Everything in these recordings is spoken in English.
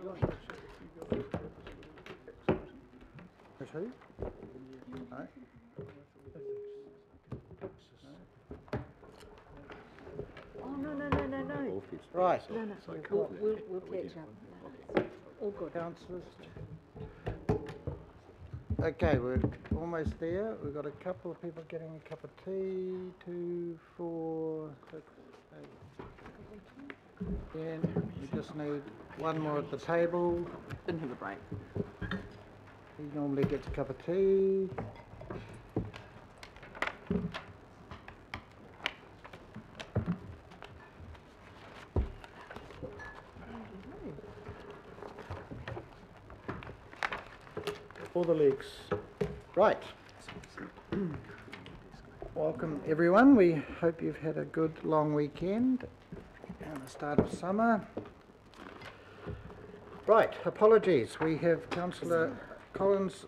Who? No? Oh, no. Right. No. We'll catch up. All good. Councillors. Okay, we're almost there. We've got a couple of people getting a cup of tea. 2, 4, 6, 8. 10. We just need one more at the table. Didn't have a break. He normally gets a cup of tea. For the legs. Right. Welcome everyone. We hope you've had a good long weekend and the start of summer. Right, apologies. We have Councillor Collins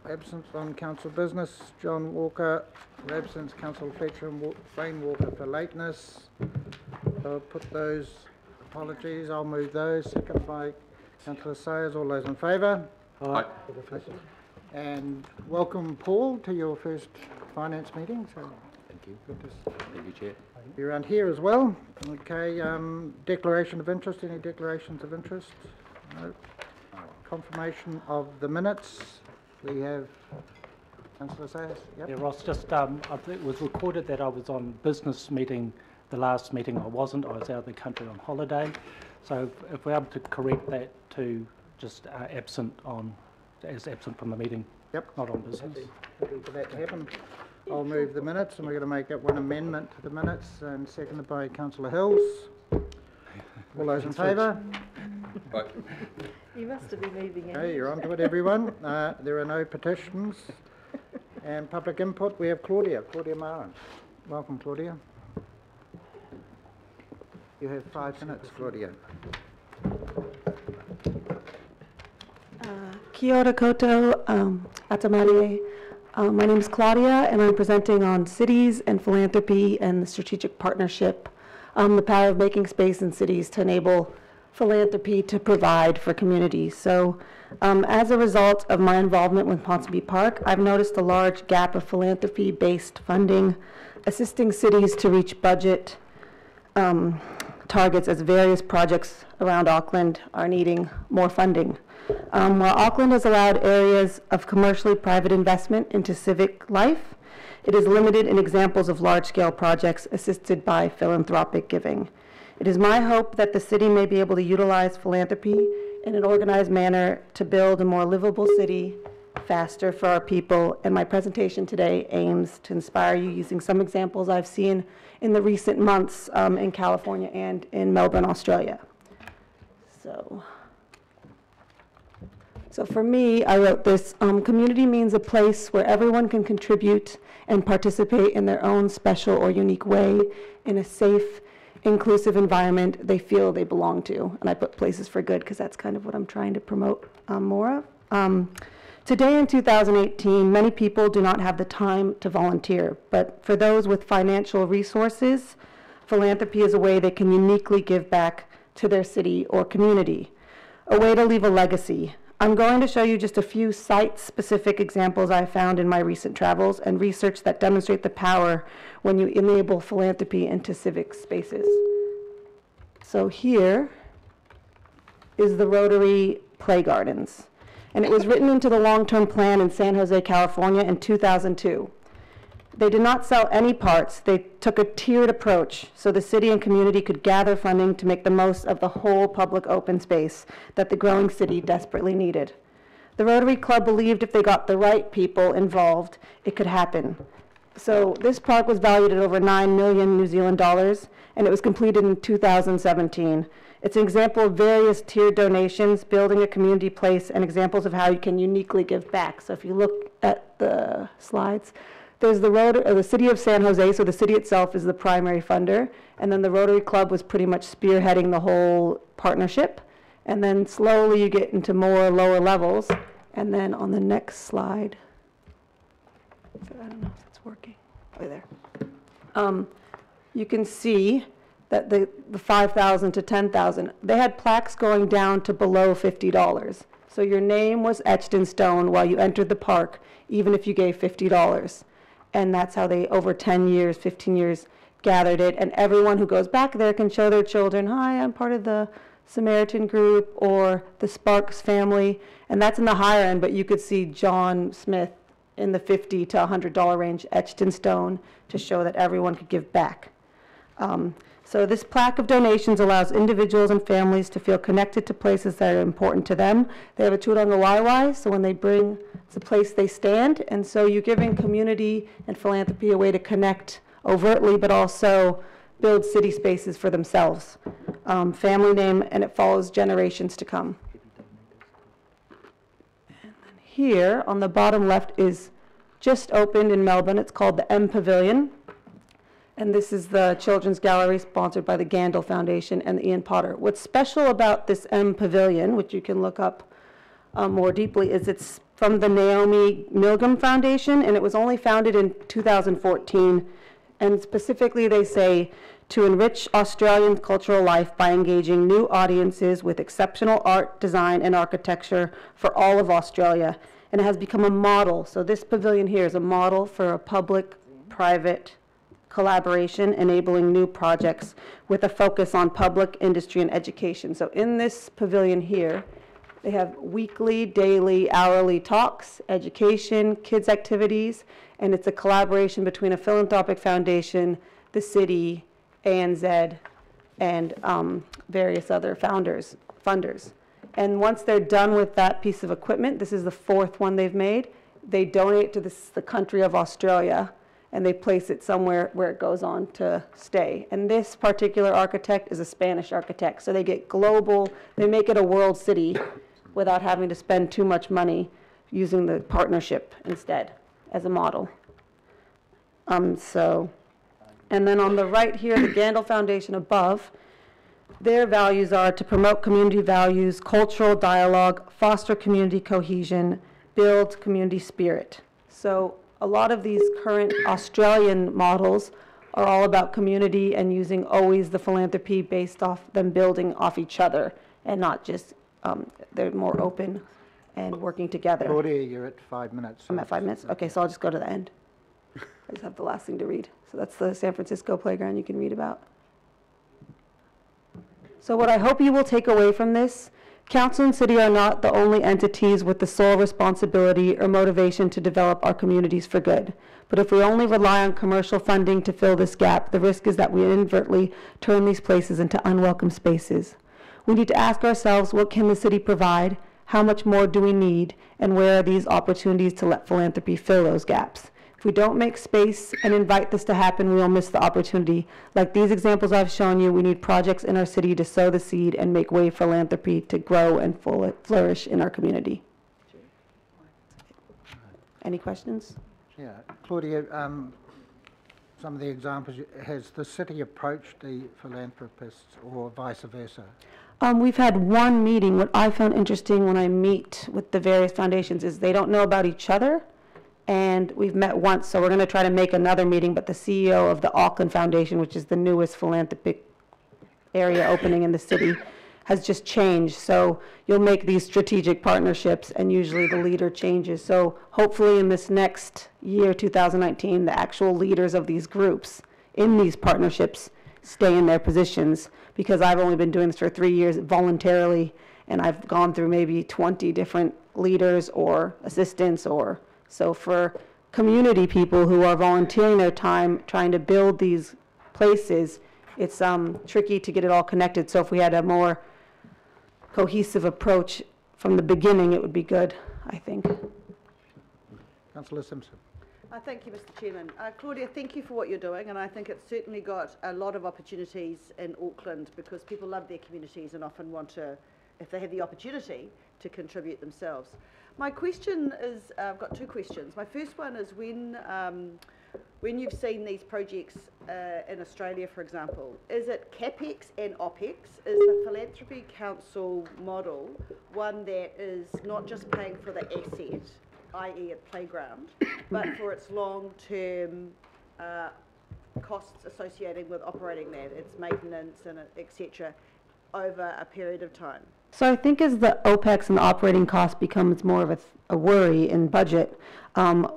absent on council business, John Walker absent, Councillor Fletcher and Wayne Walker for lateness. I'll put those apologies, I'll move those. Second by Councillor Sayers. All those in favour? Aye. And welcome, Paul, to your first finance meeting. So Thank you. good to Thank you, Chair. be around here as well. Okay, declaration of interest. Any declarations of interest? No. Confirmation of the minutes. We have Councillor Sayers. Yep. Yeah, Ross, just I think it was recorded that I was on business meeting. The last meeting I wasn't. I was out of the country on holiday. So if we're able to correct that to just absent from the meeting. Yep. Not on business. Happy for that to happen. I'll move the minutes, and we're going to make it one amendment to the minutes, and seconded by Councillor Hills. All those in favour? Aye. You must have been moving in. Okay, you're on to it, everyone. There are no petitions. And public input, we have Claudia Maran. Welcome, Claudia. You have 5 minutes, Claudia. Kia ora koutou, atamarie. My name is Claudia, and I'm presenting on cities and philanthropy and the strategic partnership, the power of making space in cities to enable philanthropy to provide for communities. So as a result of my involvement with Ponsonby Park, I've noticed a large gap of philanthropy-based funding, assisting cities to reach budget targets as various projects around Auckland are needing more funding. While Auckland has allowed areas of commercially private investment into civic life, it is limited in examples of large-scale projects assisted by philanthropic giving. It is my hope that the city may be able to utilize philanthropy in an organized manner to build a more livable city faster for our people, and my presentation today aims to inspire you using some examples I've seen in the recent months in California and in Melbourne, Australia. So for me, I wrote this, community means a place where everyone can contribute and participate in their own special or unique way in a safe, inclusive environment they feel they belong to. And I put places for good because that's kind of what I'm trying to promote more of. Today in 2018, many people do not have the time to volunteer, but for those with financial resources, philanthropy is a way they can uniquely give back to their city or community, a way to leave a legacy. I'm going to show you just a few site-specific examples I found in my recent travels and research that demonstrate the power when you enable philanthropy into civic spaces. So here is the Rotary Play Gardens, and it was written into the long-term plan in San Jose, California in 2002. They did not sell any parts. They took a tiered approach so the city and community could gather funding to make the most of the whole public open space that the growing city desperately needed. The Rotary Club believed if they got the right people involved, it could happen. So this park was valued at over 9 million New Zealand dollars, and it was completed in 2017. It's an example of various tiered donations, building a community place, and examples of how you can uniquely give back. So if you look at the slides, there's the City of San Jose, so the city itself is the primary funder, and then the Rotary Club was pretty much spearheading the whole partnership, and then slowly you get into more lower levels, and then on the next slide, I don't know if it's working, oh there, you can see that the 5,000 to 10,000, they had plaques going down to below $50. So your name was etched in stone while you entered the park, even if you gave $50. And that's how they, over 10 years, 15 years, gathered it. And everyone who goes back there can show their children, hi, I'm part of the Samaritan group or the Sparks family. And that's in the higher end, but you could see John Smith in the $50 to $100 range etched in stone to show that everyone could give back. So this plaque of donations allows individuals and families to feel connected to places that are important to them. They have a Turanga Waiwai, so when they bring, it's a place they stand, and so you're giving community and philanthropy a way to connect overtly, but also build city spaces for themselves. Family name, and it follows generations to come. And then here, on the bottom left, is just opened in Melbourne. It's called the M Pavilion. And this is the Children's Gallery sponsored by the Gandel Foundation and the Ian Potter. What's special about this M Pavilion, which you can look up more deeply, is it's from the Naomi Milgram Foundation, and it was only founded in 2014. And specifically, they say, to enrich Australian cultural life by engaging new audiences with exceptional art, design, and architecture for all of Australia. And it has become a model. So this pavilion here is a model for a public-private collaboration, enabling new projects with a focus on public, industry, and education. So in this pavilion here, they have weekly, daily, hourly talks, education, kids' activities, and it's a collaboration between a philanthropic foundation, the city, ANZ, and various other funders. And once they're done with that piece of equipment, this is the 4th one they've made, they donate to the country of Australia, and they place it somewhere where it goes on to stay. And this particular architect is a Spanish architect, so they get global, they make it a world city without having to spend too much money, using the partnership instead as a model. And then on the right here, the Gandel Foundation above, their values are to promote community values, cultural dialogue, foster community cohesion, build community spirit. So a lot of these current Australian models are all about community and using always the philanthropy based off them building off each other and not just, they're more open and working together. Claudia, you're at 5 minutes. I'm at 5 minutes? Okay, so I'll just go to the end. I just have the last thing to read. So that's the San Francisco playground you can read about. So what I hope you will take away from this, Council and City are not the only entities with the sole responsibility or motivation to develop our communities for good. But if we only rely on commercial funding to fill this gap, the risk is that we inadvertently turn these places into unwelcome spaces. We need to ask ourselves, what can the city provide? How much more do we need? And where are these opportunities to let philanthropy fill those gaps? If we don't make space and invite this to happen, we will miss the opportunity. Like these examples I've shown you, we need projects in our city to sow the seed and make way for philanthropy to grow and flourish in our community. Any questions? Yeah, Claudia, some of the examples, has the city approached the philanthropists or vice versa? We've had one meeting. What I found interesting when I meet with the various foundations is they don't know about each other. And we've met once, so we're going to try to make another meeting, but the CEO of the Auckland Foundation, which is the newest philanthropic area opening in the city, has just changed. So you'll make these strategic partnerships, and usually the leader changes. So hopefully in this next year, 2019, the actual leaders of these groups in these partnerships stay in their positions, because I've only been doing this for 3 years voluntarily, and I've gone through maybe 20 different leaders or assistants or... So for community people who are volunteering their time trying to build these places, it's tricky to get it all connected. So if we had a more cohesive approach from the beginning, it would be good, I think. Councillor Simpson. Thank you, Mr. Chairman. Claudia, thank you for what you're doing, and I think it's certainly got a lot of opportunities in Auckland because people love their communities and often want to, if they have the opportunity, to contribute themselves. My question is, I've got 2 questions. My first one is when you've seen these projects in Australia, for example, is it CapEx and OpEx? Is the Philanthropy Council model one that is not just paying for the asset, i.e. a playground, but for its long-term costs associated with operating that, its maintenance and et cetera, over a period of time? So I think as the OPEX and the operating cost becomes more of a worry in budget,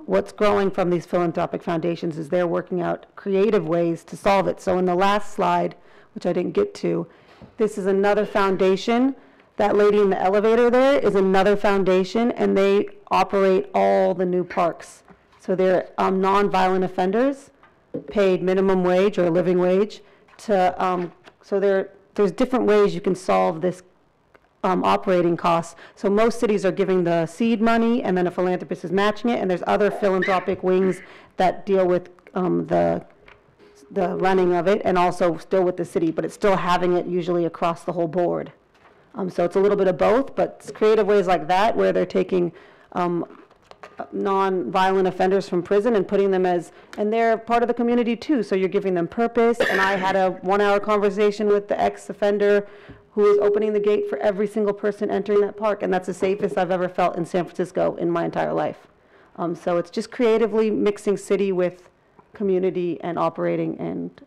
what's growing from these philanthropic foundations is they're working out creative ways to solve it. So in the last slide, which I didn't get to, this is another foundation. That lady in the elevator there is another foundation, and they operate all the new parks. So they're non-violent offenders, paid minimum wage or living wage. So there's different ways you can solve this operating costs. So most cities are giving the seed money, and then a philanthropist is matching it, and there's other philanthropic wings that deal with the running of it, and also still with the city, but it's still having it usually across the whole board. So it's a little bit of both, but it's creative ways like that where they're taking non-violent offenders from prison and putting them and they're part of the community too, so you're giving them purpose. And I had a 1-hour conversation with the ex-offender who is opening the gate for every single person entering that park, and that's the safest I've ever felt in San Francisco in my entire life. So it's just creatively mixing city with community and operating and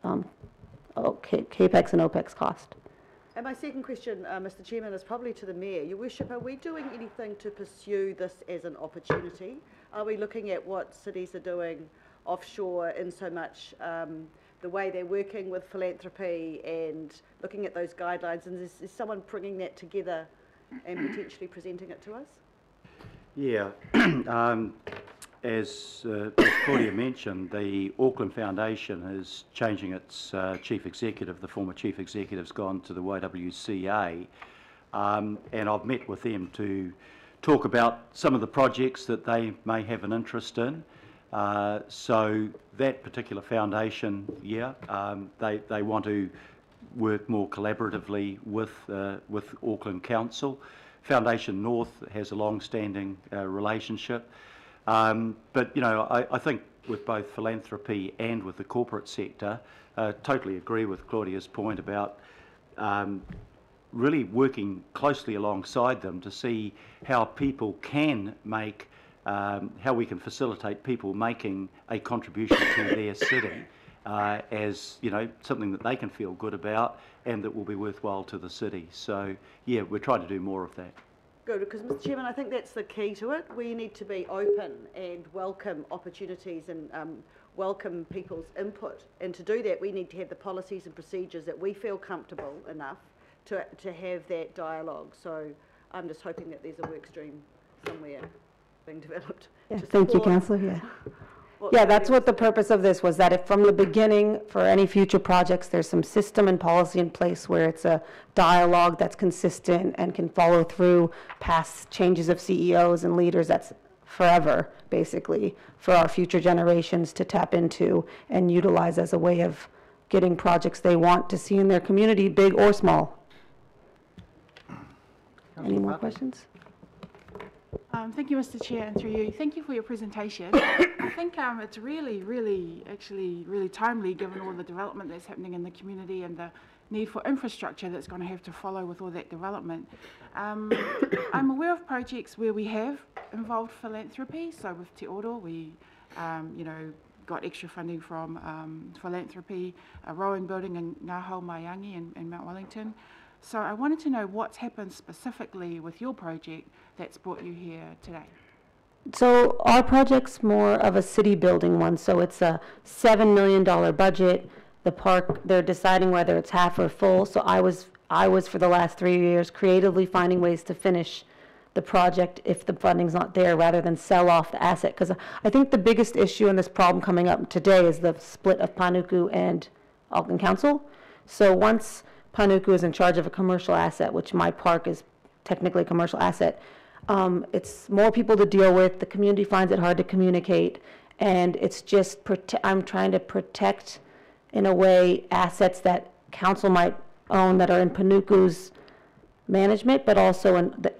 CAPEX and OPEX cost. And my second question, Mr. Chairman, is probably to the Mayor. Your Worship, are we doing anything to pursue this as an opportunity? Are we looking at what cities are doing offshore in so much the way they're working with philanthropy and looking at those guidelines? And is someone bringing that together and potentially presenting it to us? Yeah. As Claudia mentioned, the Auckland Foundation is changing its chief executive. The former chief executive's gone to the YWCA, and I've met with them to talk about some of the projects that they may have an interest in. So that particular foundation, they want to work more collaboratively with Auckland Council. Foundation North has a long-standing relationship. But, you know, I think with both philanthropy and with the corporate sector, totally agree with Claudia's point about really working closely alongside them to see how people can make, how we can facilitate people making a contribution to their city as, you know, something that they can feel good about and that will be worthwhile to the city. So, yeah, we're trying to do more of that. Good, because Mr. Chairman, I think that's the key to it. We need to be open and welcome opportunities and welcome people's input. And to do that, we need to have the policies and procedures that we feel comfortable enough to have that dialogue. So I'm just hoping that there's a work stream somewhere being developed. Yeah, thank you, Councillor. Yeah. Yeah, that's what the purpose of this was, that if from the beginning, for any future projects, there's some system and policy in place where it's a dialogue that's consistent and can follow through past changes of CEOs and leaders, that's forever, basically, for our future generations to tap into and utilize as a way of getting projects they want to see in their community, big or small. Any more questions? Thank you, Mr. Chair, and through you. Thank you for your presentation. I think it's really timely given all the development that's happening in the community and the need for infrastructure that's going to have to follow with all that development. I'm aware of projects where we have involved philanthropy. So with Te Oro, we, got extra funding from philanthropy, a rowing building in Ngāhau Maiangi in Mount Wellington. So I wanted to know what's happened specifically with your project that's brought you here today. So our project's more of a city building one, so it's a $7 million budget. The park, they're deciding whether it's half or full, so I was for the last 3 years creatively finding ways to finish the project if the funding's not there, rather than sell off the asset. Because I think the biggest issue in this problem coming up today is the split of Panuku and Auckland Council. So once Panuku is in charge of a commercial asset, which my park is technically a commercial asset, it's more people to deal with, the community finds it hard to communicate, and it's just, I'm trying to protect, in a way, assets that council might own that are in Panuku's management, but also in the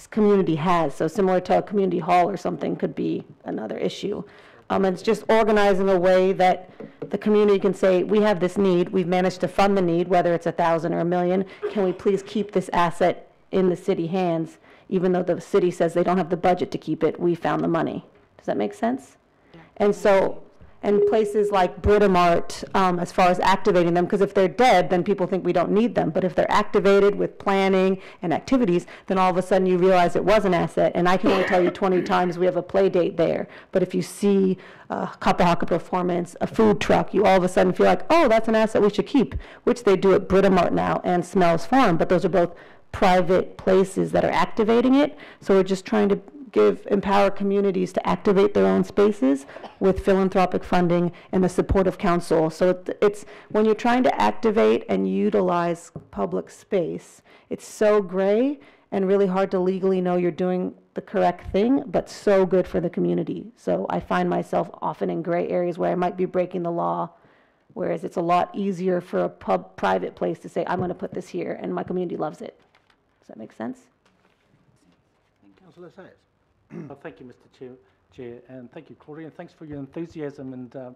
community has. So similar to a community hall or something could be another issue. And it's just organizing a way that the community can say, we have this need, we've managed to fund the need, whether it's 1,000 or 1,000,000, can we please keep this asset in the city hands, even though the city says they don't have the budget to keep it, we found the money. Does that make sense? Yeah. And so And places like Britomart, as far as activating them, because if they're dead, then people think we don't need them. But if they're activated with planning and activities, then all of a sudden you realize it was an asset. And I can only tell you 20 times we have a play date there. But if you see Kapahaka Performance, a food truck, you all of a sudden feel like, oh, that's an asset we should keep, which they do at Britomart now and Smells Farm. But those are both private places that are activating it. So we're just trying to empower communities to activate their own spaces with philanthropic funding and the support of council. So it's when you're trying to activate and utilize public space, it's so gray and really hard to legally know you're doing the correct thing, but so good for the community. So I find myself often in gray areas where I might be breaking the law, whereas it's a lot easier for a private place to say, I'm going to put this here, and my community loves it. Does that make sense? Councillor Sayers. Thank you, Mr. Chair, and thank you, Claudia, and thanks for your enthusiasm. And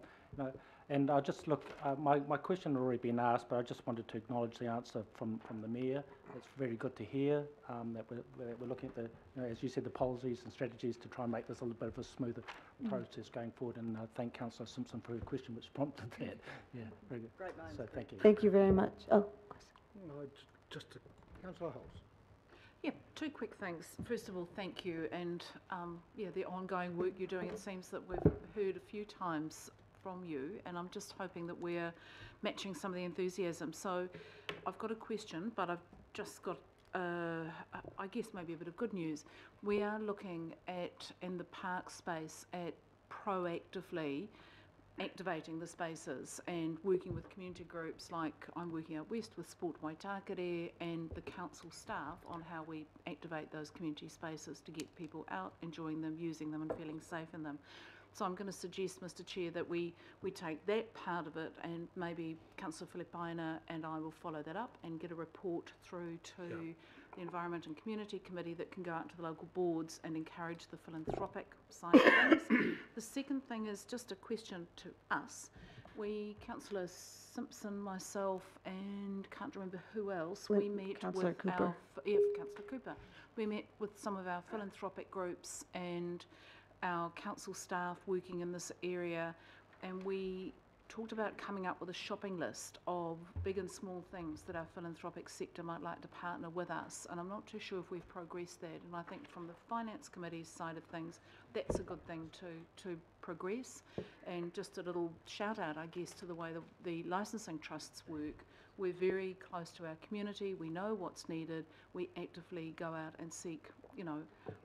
and I just look, my question had already been asked, but I just wanted to acknowledge the answer from the Mayor. It's very good to hear that we're looking at the, as you said, the policies and strategies to try and make this a little bit of a smoother process going forward. And thank Councillor Simpson for her question, which prompted that. Yeah, very good. Great minds. So thank you. Thank you very much. Oh, Just Councillor Holmes. Yeah, two quick things. First of all, thank you, and yeah, the ongoing work you're doing. It seems that we've heard a few times from you, and I'm just hoping that we're matching some of the enthusiasm. So I've got a question, but I've just got, I guess, maybe a bit of good news. We are looking at, in the park space, at proactively activating the spaces and working with community groups, like I'm working out west with Sport Waitakere and the council staff on how we activate those community spaces to get people out, enjoying them, using them and feeling safe in them. So I'm going to suggest, Mr. Chair, that we take that part of it, and maybe Councillor Filipaina and I will follow that up and get a report through to the Environment and Community Committee that can go out to the local boards and encourage the philanthropic side of things. The second thing is just a question to us. We, Councillor Simpson, myself, and can't remember who else, we met Councillor with Cooper. Councillor Cooper. We met with some of our philanthropic groups and our council staff working in this area, and we talked about coming up with a shopping list of big and small things that our philanthropic sector might like to partner with us, and I'm not too sure if we've progressed that, and I think from the Finance Committee's side of things, that's a good thing to progress. And just a little shout out, I guess, to the way the licensing trusts work. We're very close to our community, we know what's needed, we actively go out and seek, you know,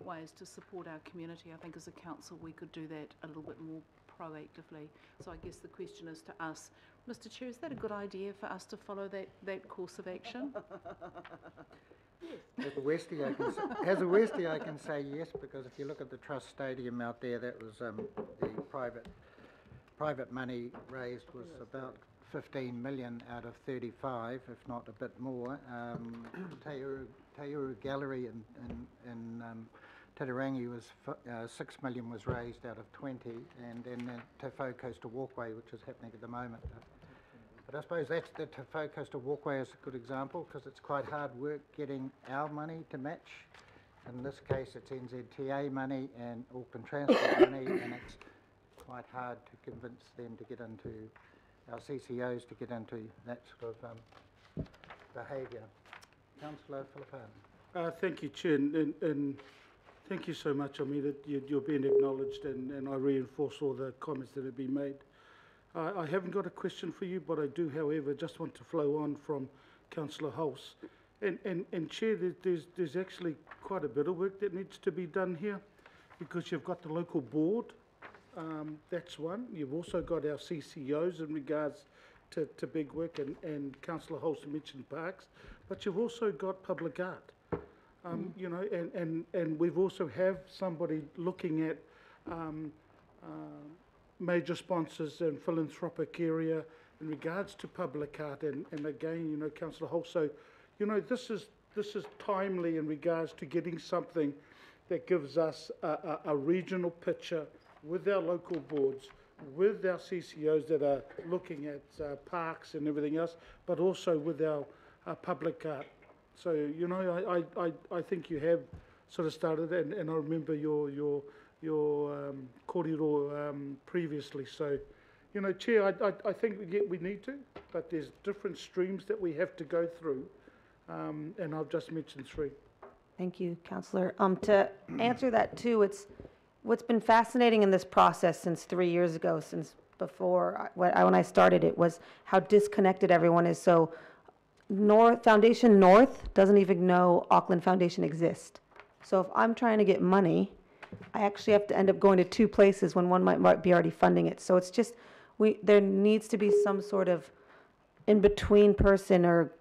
ways to support our community. I think as a council we could do that a little bit more proactively. So I guess the question is to us, Mr. Chair, is that a good idea for us to follow that course of action? As a Westie, I can say yes, because if you look at the Trust Stadium out there, that was the private money raised was about 15 million out of 35, if not a bit more. Tauru Gallery in Titirangi was 6 million was raised out of 20, and then the Te Whau Coastal Walkway, which is happening at the moment. But I suppose that's the Te Whau Coastal Walkway is a good example, because it's quite hard work getting our money to match. In this case, it's NZTA money and Auckland Transport money, and it's quite hard to convince them to get into, our CCOs to get into that sort of behaviour. Councillor Filipaina. Thank you, Chair, and thank you so much. I mean, that you're being acknowledged, and I reinforce all the comments that have been made. I haven't got a question for you, but I do, however, just want to flow on from Councillor Hulse. And Chair, there's actually quite a bit of work that needs to be done here, because you've got the local board, that's one. You've also got our CCOs in regards to big work, and Councillor Hulse mentioned parks, but you've also got public art. You know, and we've also have somebody looking at major sponsors and philanthropic area in regards to public art, and again, you know, Councillor Hulse, so, you know, this is timely in regards to getting something that gives us a regional picture with our local boards, with our CCOs that are looking at parks and everything else, but also with our public art. So, you know, I think you have sort of started, and I remember your kōrero previously. So You know, Chair, I think we need to, but there's different streams that we have to go through, and I've just mentioned 3. Thank you, Councillor. To answer that too, what's been fascinating in this process since 3 years ago, since before when I started it, was how disconnected everyone is. So Foundation North doesn't even know Auckland Foundation exists. So if I'm trying to get money, I actually have to end up going to 2 places when one might be already funding it. So it's just, there needs to be some sort of in-between person, or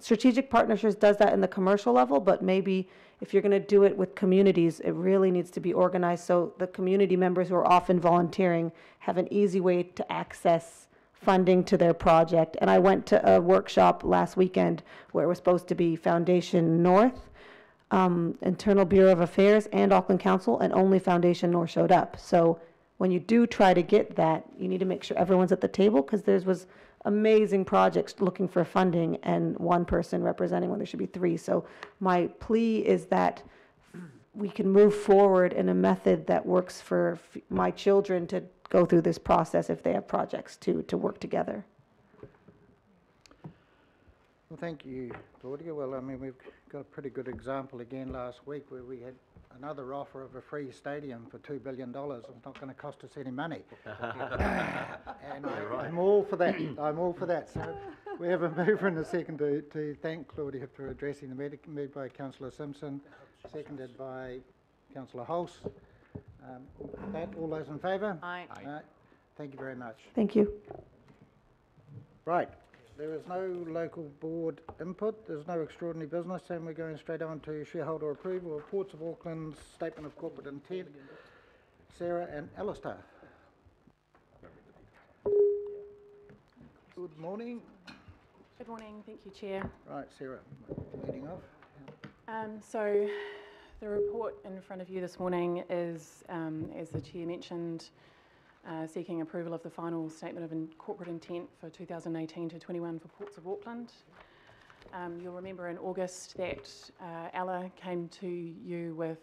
Strategic Partnerships does that in the commercial level, but maybe if you're going to do it with communities, it really needs to be organized so the community members who are often volunteering have an easy way to access funding to their project. And I went to a workshop last weekend where it was supposed to be Foundation North, Internal Bureau of Affairs, and Auckland Council, and only Foundation North showed up. So when you do try to get that, you need to make sure everyone's at the table, because there was amazing projects looking for funding and one person representing when there should be 3. So my plea is that we can move forward in a method that works for my children to go through this process if they have projects to work together. Well, thank you, Claudia. Well, I mean, we've got a pretty good example again last week where we had another offer of a free stadium for $2 billion. It's not going to cost us any money. And I'm all for that. I'm all for that. So we have a mover and a second to thank Claudia for addressing the meeting, moved by Councillor Simpson, seconded by Councillor Hulse. All those in favour? Aye. Aye. Thank you very much. Thank you. Right. There is no local board input, there's no extraordinary business, and we're going straight on to shareholder approval of Ports of Auckland's Statement of Corporate Intent. Sarah and Alistair. Good morning. Good morning, thank you, Chair. Right, Sarah, leading off. So the report in front of you this morning is, as the Chair mentioned, seeking approval of the final Statement of Corporate Intent for 2018 to 21 for Ports of Auckland. You'll remember in August that Ella came to you with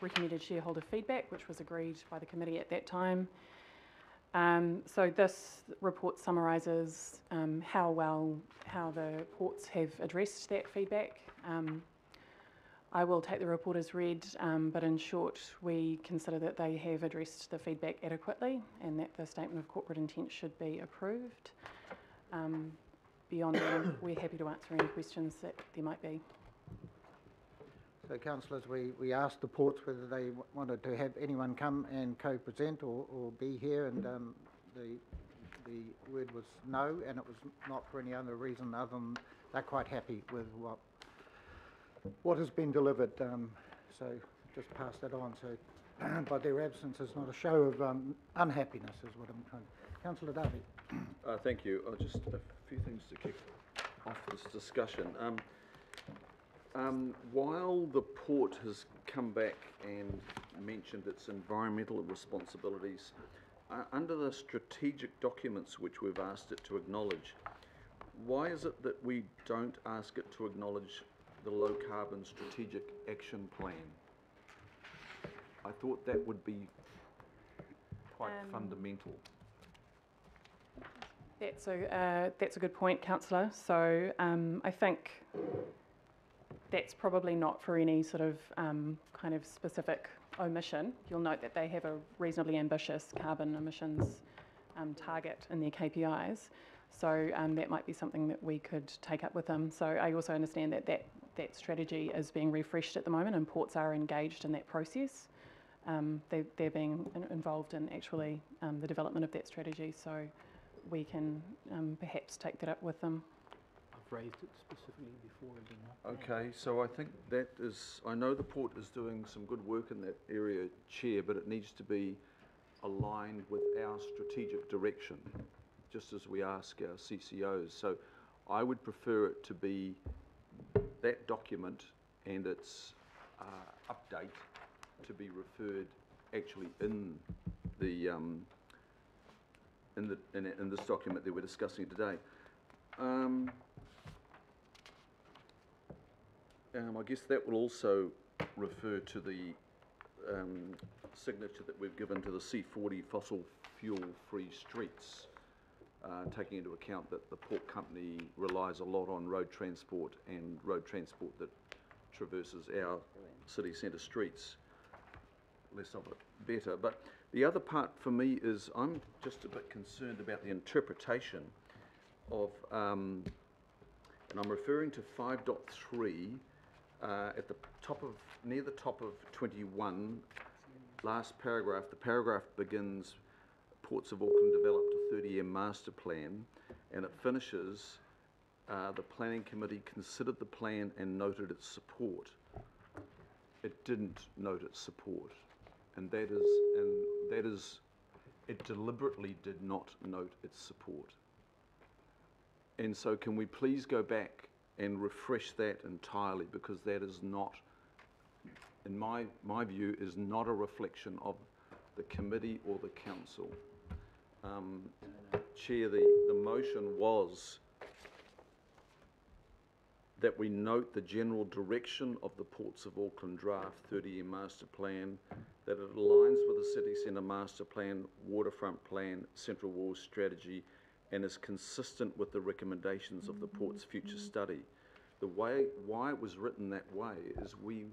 recommended shareholder feedback, which was agreed by the committee at that time. So this report summarises how the ports have addressed that feedback. I will take the report as read, but in short, we consider that they have addressed the feedback adequately and that the Statement of Corporate Intent should be approved. Beyond that, we're happy to answer any questions that there might be. So, councillors, we asked the ports whether they wanted to have anyone come and co-present or be here, and the word was no, and it was not for any other reason other than they're quite happy with what has been delivered. So just pass that on. So by their absence, it's not a show of unhappiness, is what I'm trying to. Councillor Darby. Thank you. Just a few things to kick off this discussion. While the port has come back and mentioned its environmental responsibilities, under the strategic documents which we've asked it to acknowledge, why is it that we don't ask it to acknowledge the low carbon strategic action plan? I thought that would be quite fundamental. That's a good point, Councillor. So I think that's probably not for any sort of kind of specific omission. You'll note that they have a reasonably ambitious carbon emissions target in their KPIs. So that might be something that we could take up with them. So I also understand that that strategy is being refreshed at the moment, and ports are engaged in that process. They're being involved in actually the development of that strategy, so we can perhaps take that up with them. I've raised it specifically before. Okay, so I think that is, I know the port is doing some good work in that area, Chair, but it needs to be aligned with our strategic direction, just as we ask our CCOs. So I would prefer it to be that document and its update to be referred actually in the in this document that we're discussing today. I guess that will also refer to the signature that we've given to the C40 fossil fuel-free streets, taking into account that the port company relies a lot on road transport and road transport that traverses our city centre streets. Less of it, better. But the other part for me is I'm just a bit concerned about the interpretation of, and I'm referring to 5.3 at the top of, near the top of 21, last paragraph. The paragraph begins, Ports of Auckland developed a 30-year master plan, and it finishes, the planning committee considered the plan and noted its support. It didn't note its support, and that is, it deliberately did not note its support. And so can we please go back and refresh that entirely, because that is not, in my view, is not a reflection of the committee or the council. Chair, the motion was that we note the general direction of the Ports of Auckland draft 30-year master plan, that it aligns with the city centre master plan, waterfront plan, Central Wharves strategy, and is consistent with the recommendations of the port's future study. The way, why it was written that way is we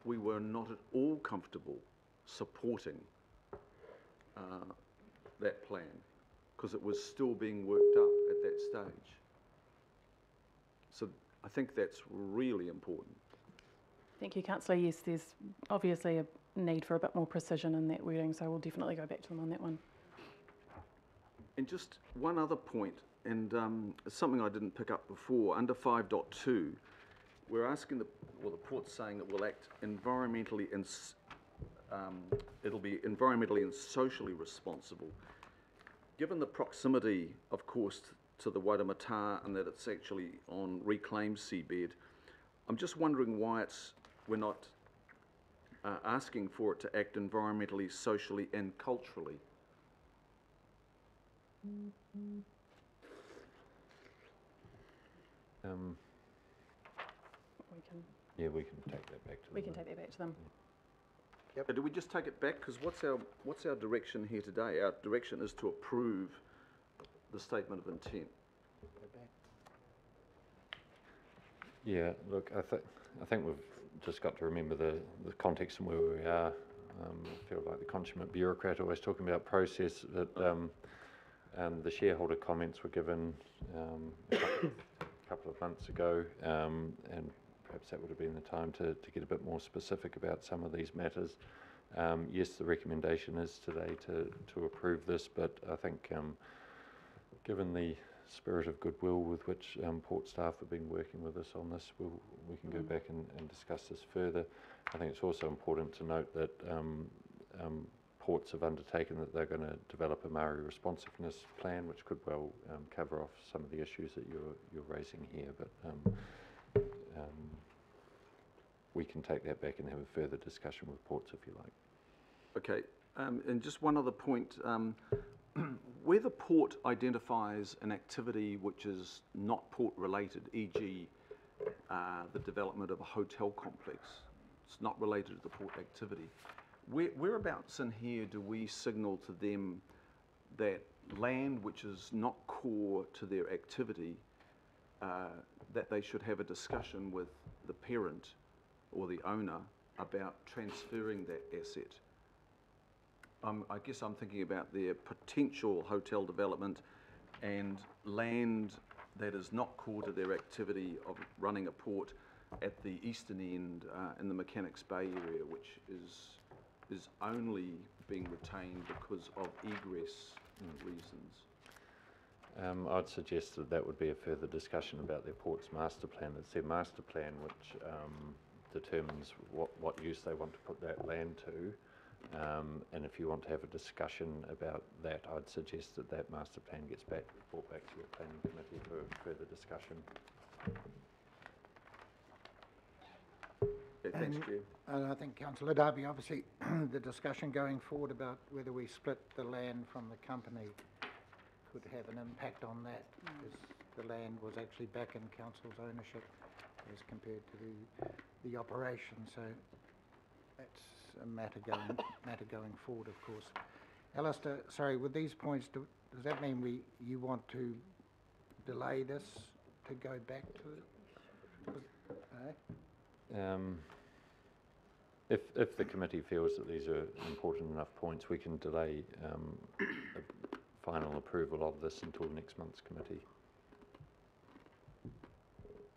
were not at all comfortable supporting that plan, because it was still being worked up at that stage. So I think that's really important. Thank you, Councillor. Yes, there's obviously a need for a bit more precision in that wording, so we'll definitely go back to them on that one. And just one other point, and it's something I didn't pick up before. Under 5.2, we're asking the port's saying that we'll act environmentally and it'll be environmentally and socially responsible. Given the proximity, of course, to the Waitemata and that it's actually on reclaimed seabed, I'm just wondering why we're not asking for it to act environmentally, socially and culturally. Yeah, we can take that back to them. We can take that back to them. Do we just take it back? Because what's our direction here today? Our direction is to approve the statement of intent. Yeah, look, I think we've just got to remember the context and where we are. I feel like the consummate bureaucrat always talking about process, that the shareholder comments were given a couple of months ago, and perhaps that would have been the time to get a bit more specific about some of these matters. Yes, the recommendation is today to approve this, but I think given the spirit of goodwill with which port staff have been working with us on this, we can go back and discuss this further. I think it's also important to note that ports have undertaken that they're going to develop a Maori responsiveness plan, which could well cover off some of the issues that you're raising here, but we can take that back and have a further discussion with ports if you like. Okay, and just one other point. Where the port identifies an activity which is not port related, e.g. The development of a hotel complex, it's not related to the port activity, whereabouts in here do we signal to them that land which is not core to their activity, that they should have a discussion with the parent or the owner about transferring that asset? I guess I'm thinking about their potential hotel development and land that is not core to their activity of running a port at the eastern end in the Mechanics Bay area, which is only being retained because of egress reasons. I'd suggest that would be a further discussion about their port's master plan. It's their master plan which determines what use they want to put that land to. And if you want to have a discussion about that, I'd suggest that master plan gets brought back to your planning committee for further discussion. Yeah, thanks, Chair. And I think Councillor Darby, obviously the discussion going forward about whether we split the land from the company could have an impact on that, because the land was actually back in council's ownership as compared to the operation. So that's a matter going forward, of course. Alistair, sorry, with these points, does that mean you want to delay this to go back to? If the committee feels that these are important enough points, we can delay the final approval of this until next month's committee.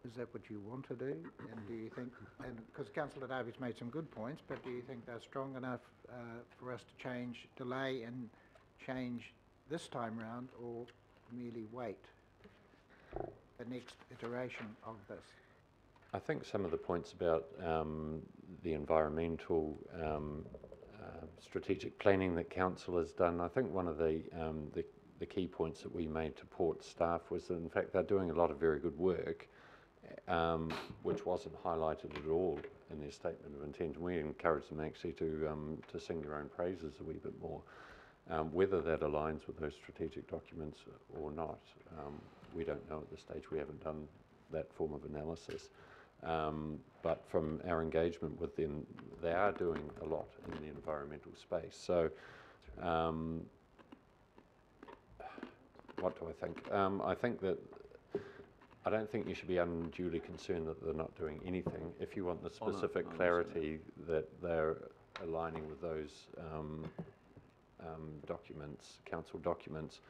Is that what you want to do? And do you think, and because Councillor Davies made some good points, but do you think they're strong enough for us to delay and change this time round, or merely wait the next iteration of this? I think some of the points about the environmental strategic planning that council has done, I think one of the key points that we made to Port staff was that in fact they're doing a lot of very good work, which wasn't highlighted at all in their statement of intent. We encourage them actually to sing their own praises a wee bit more. Whether that aligns with those strategic documents or not, we don't know at this stage. We haven't done that form of analysis. But from our engagement with them, they are doing a lot in the environmental space. So, what do I think? I think that I don't think you should be unduly concerned that they're not doing anything. If you want the specific clarity that they're aligning with those documents, council documents,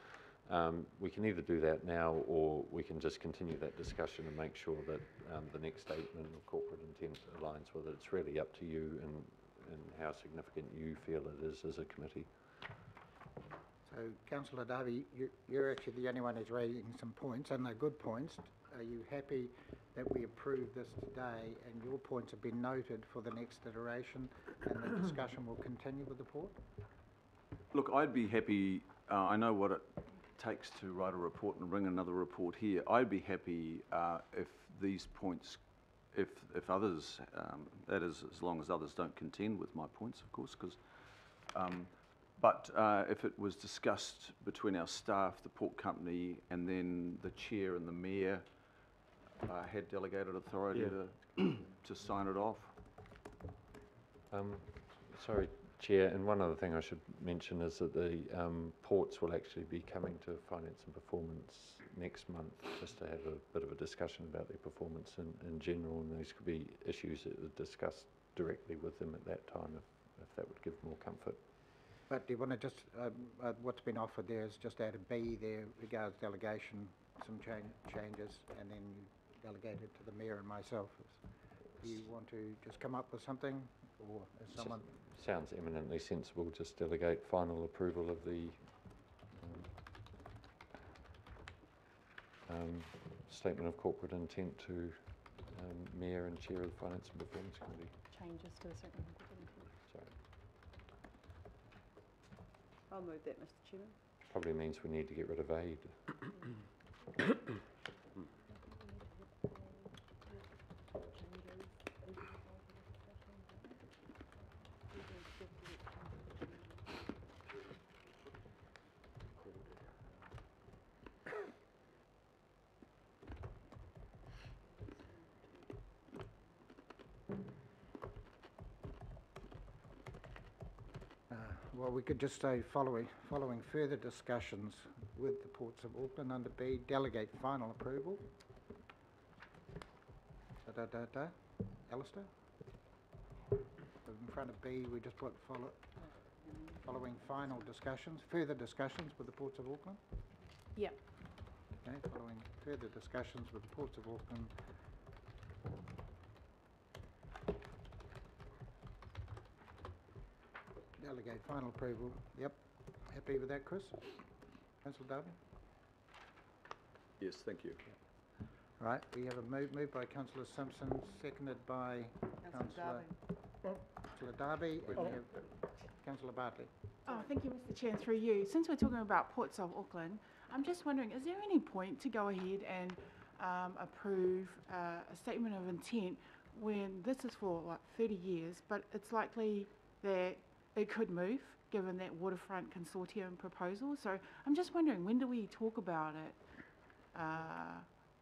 we can either do that now, or we can just continue that discussion and make sure that the next statement of corporate intent aligns with it. It's really up to you and how significant you feel it is as a committee. So, Councillor Darby, you're actually the only one who's raising some points, and they're good points. Are you happy that we approve this today, and your points have been noted for the next iteration, and the discussion will continue with the port? Look, I'd be happy, I know what it takes to write a report and bring another report here. I'd be happy if these points, if others, that is, as long as others don't contend with my points, of course, because, but if it was discussed between our staff, the port company, and then the chair and the mayor had delegated authority to sign it off. Sorry, Chair, and one other thing I should mention is that the ports will actually be coming to Finance and Performance next month, just to have a bit of a discussion about their performance in general, and these could be issues that are discussed directly with them at that time, if that would give more comfort. But do you want to just, what's been offered there is just add a B there regards delegation, some changes, and then you delegate it to the mayor and myself. Do you want to just come up with something, or is someone... Sounds eminently sensible, just delegate final approval of the statement of corporate intent to Mayor and Chair of the Finance and Performance Committee. Changes to the statement of corporate intent. Sorry. I'll move that, Mr. Chairman. Probably means we need to get rid of aid. Well, we could just say following further discussions with the Ports of Auckland under B, delegate final approval. Alistair? In front of B, we just put following final discussions, further discussions with the Ports of Auckland? Yep. Okay, following further discussions with the Ports of Auckland. Delegate final approval. Yep. Happy with that, Chris? Councillor Darby? Yes, thank you. Right, we have a move by Councillor Simpson, seconded by Councillor Darby, and we have Councillor Bartley. Oh, thank you, Mr. Chair, and through you. Since we're talking about Ports of Auckland, I'm just wondering, is there any point to go ahead and approve a statement of intent when this is for like 30 years, but it's likely that it could move given that waterfront consortium proposal? So I'm just wondering, when do we talk about it?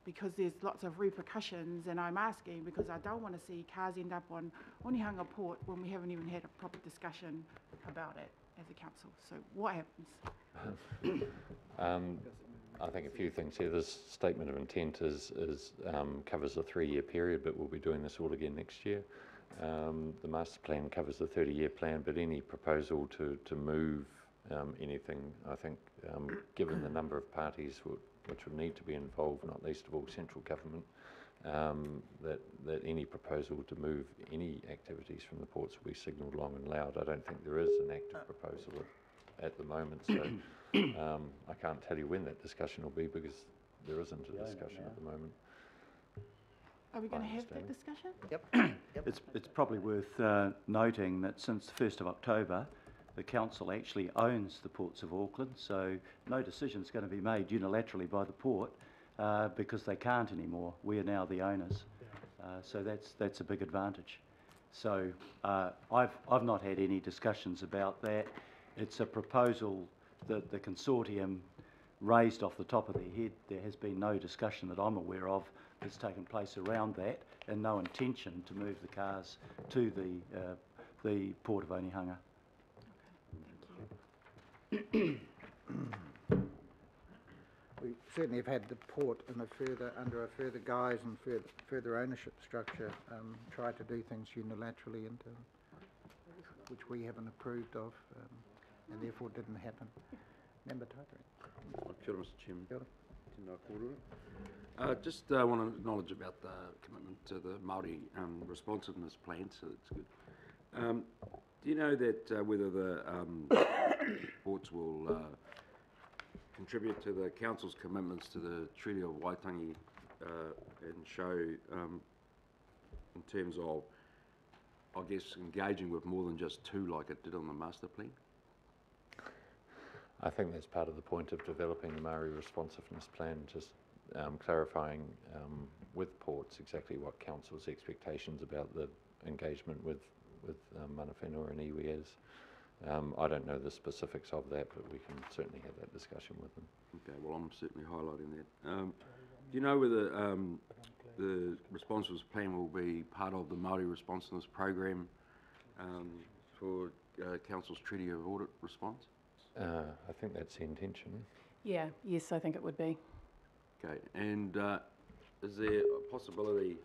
because there's lots of repercussions, and I'm asking because I don't want to see cars end up on Onehunga Port when we haven't even had a proper discussion about it as a council. So what happens? I think a few things here. This statement of intent covers a 3-year period, but we'll be doing this all again next year. The master plan covers the 30-year plan, but any proposal to move anything, I think, given the number of parties which would need to be involved, not least of all central government, that any proposal to move any activities from the ports will be signalled long and loud. I don't think there is an active proposal at the moment, so I can't tell you when that discussion will be because there isn't a discussion at the moment. Are we going to have that discussion? Yep. It's probably worth noting that since the 1st of October, the council actually owns the ports of Auckland, so no decision is going to be made unilaterally by the port because they can't anymore. We are now the owners, so that's a big advantage. So I've not had any discussions about that. It's a proposal that the consortium raised off the top of their head. There has been no discussion that I'm aware of that's taken place around that, and no intention to move the cars to the port of Onehunga. We certainly have had the port under a further guise and further ownership structure try to do things unilaterally, and which we haven't approved of, and therefore didn't happen. Member Taitari. Kia ora, Mr Chairman. Kia ora. Tēnā kōrero. Just want to acknowledge about the commitment to the Māori responsiveness plan, so that's good. Do you know that whether the ports will contribute to the Council's commitments to the Treaty of Waitangi and show in terms of, I guess, engaging with more than just two like it did on the master plan? I think that's part of the point of developing the Maori responsiveness plan, just clarifying with ports exactly what Council's expectations about the engagement with mana whenua and iwi is. I don't know the specifics of that, but we can certainly have that discussion with them. Okay, well, I'm certainly highlighting that. Do you know whether the responsiveness plan will be part of the Māori responsiveness program for Council's Treaty of Audit response? I think that's the intention. Yeah, yes, I think it would be. Okay, and is there a possibility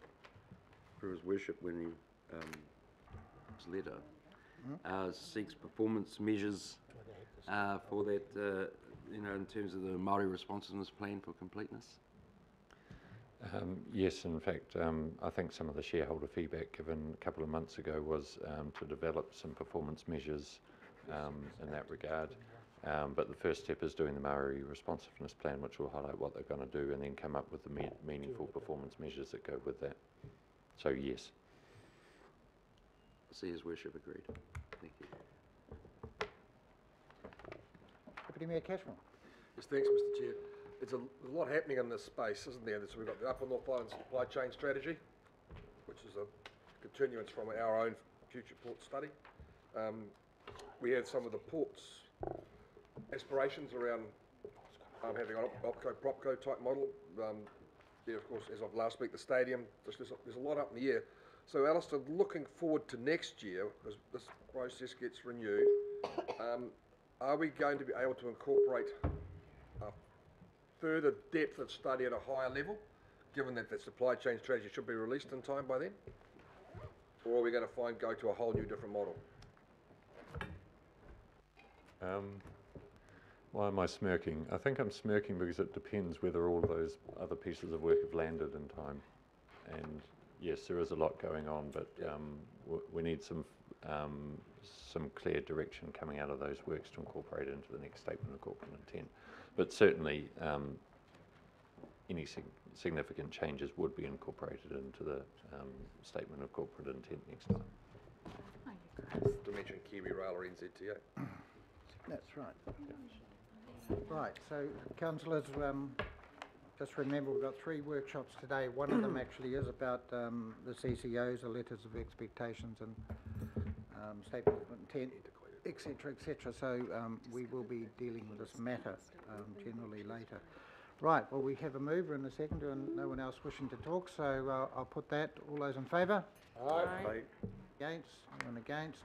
for His Worship when he his letter seeks performance measures for that, you know, in terms of the Māori responsiveness plan for completeness? Yes, in fact, I think some of the shareholder feedback given a couple of months ago was to develop some performance measures in that regard. But the first step is doing the Māori responsiveness plan, which will highlight what they're going to do and then come up with the meaningful performance measures that go with that. So, yes. I see His Worship agreed. Thank you. Deputy Mayor Cashmore. Yes, thanks, Mr Chair. There's a lot happening in this space, isn't there? So we've got the Upper North Island Supply Chain Strategy, which is a continuance from our own future port study. We have some of the ports' aspirations around having an OPCO-PropCo type model. There, of course, as of last week, the stadium. There's a lot up in the air. So, Alistair, looking forward to next year, as this process gets renewed, are we going to be able to incorporate further depth of study at a higher level, given that the supply chain strategy should be released in time by then? Or are we going to go to a whole new different model? Why am I smirking? I think I'm smirking because it depends whether all those other pieces of work have landed in time. And yes, there is a lot going on, but we need some clear direction coming out of those works to incorporate it into the next statement of corporate intent. But certainly, any significant changes would be incorporated into the statement of corporate intent next time. To mention Kiwi Rail or NZTA. That's right. Right, so councillors, just remember we've got 3 workshops today. One of them actually is about the CCOs, the letters of expectations and statements of intent, etc., etc. So we will be dealing with this matter generally later. Right, well, we have a mover and a seconder and no one else wishing to talk, so I'll put that. All those in favour? Aye. Against? Anyone against?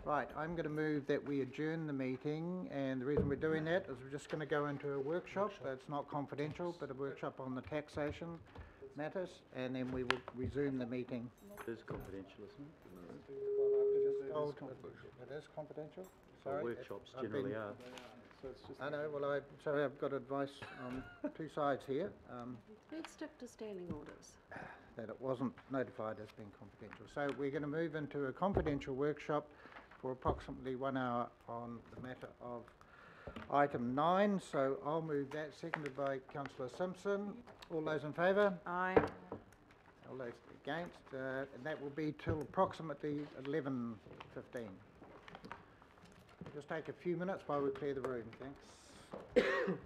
Right, I'm going to move that we adjourn the meeting, and the reason we're doing that is we're just going to go into a workshop. It's not confidential, but a workshop on the taxation matters, and then we will resume the meeting. It is confidential, isn't it? It is confidential? Well, Sorry. workshops I've generally been- are. I know, well, sorry, I've got advice on two sides here, Let's stick to standing orders. that it wasn't notified as being confidential. So we're going to move into a confidential workshop for approximately 1 hour on the matter of item 9. So I'll move that, seconded by councillor Simpson. All those in favour? Aye. All those against? And that will be till approximately 11:15. Just take a few minutes while we clear the room, thanks.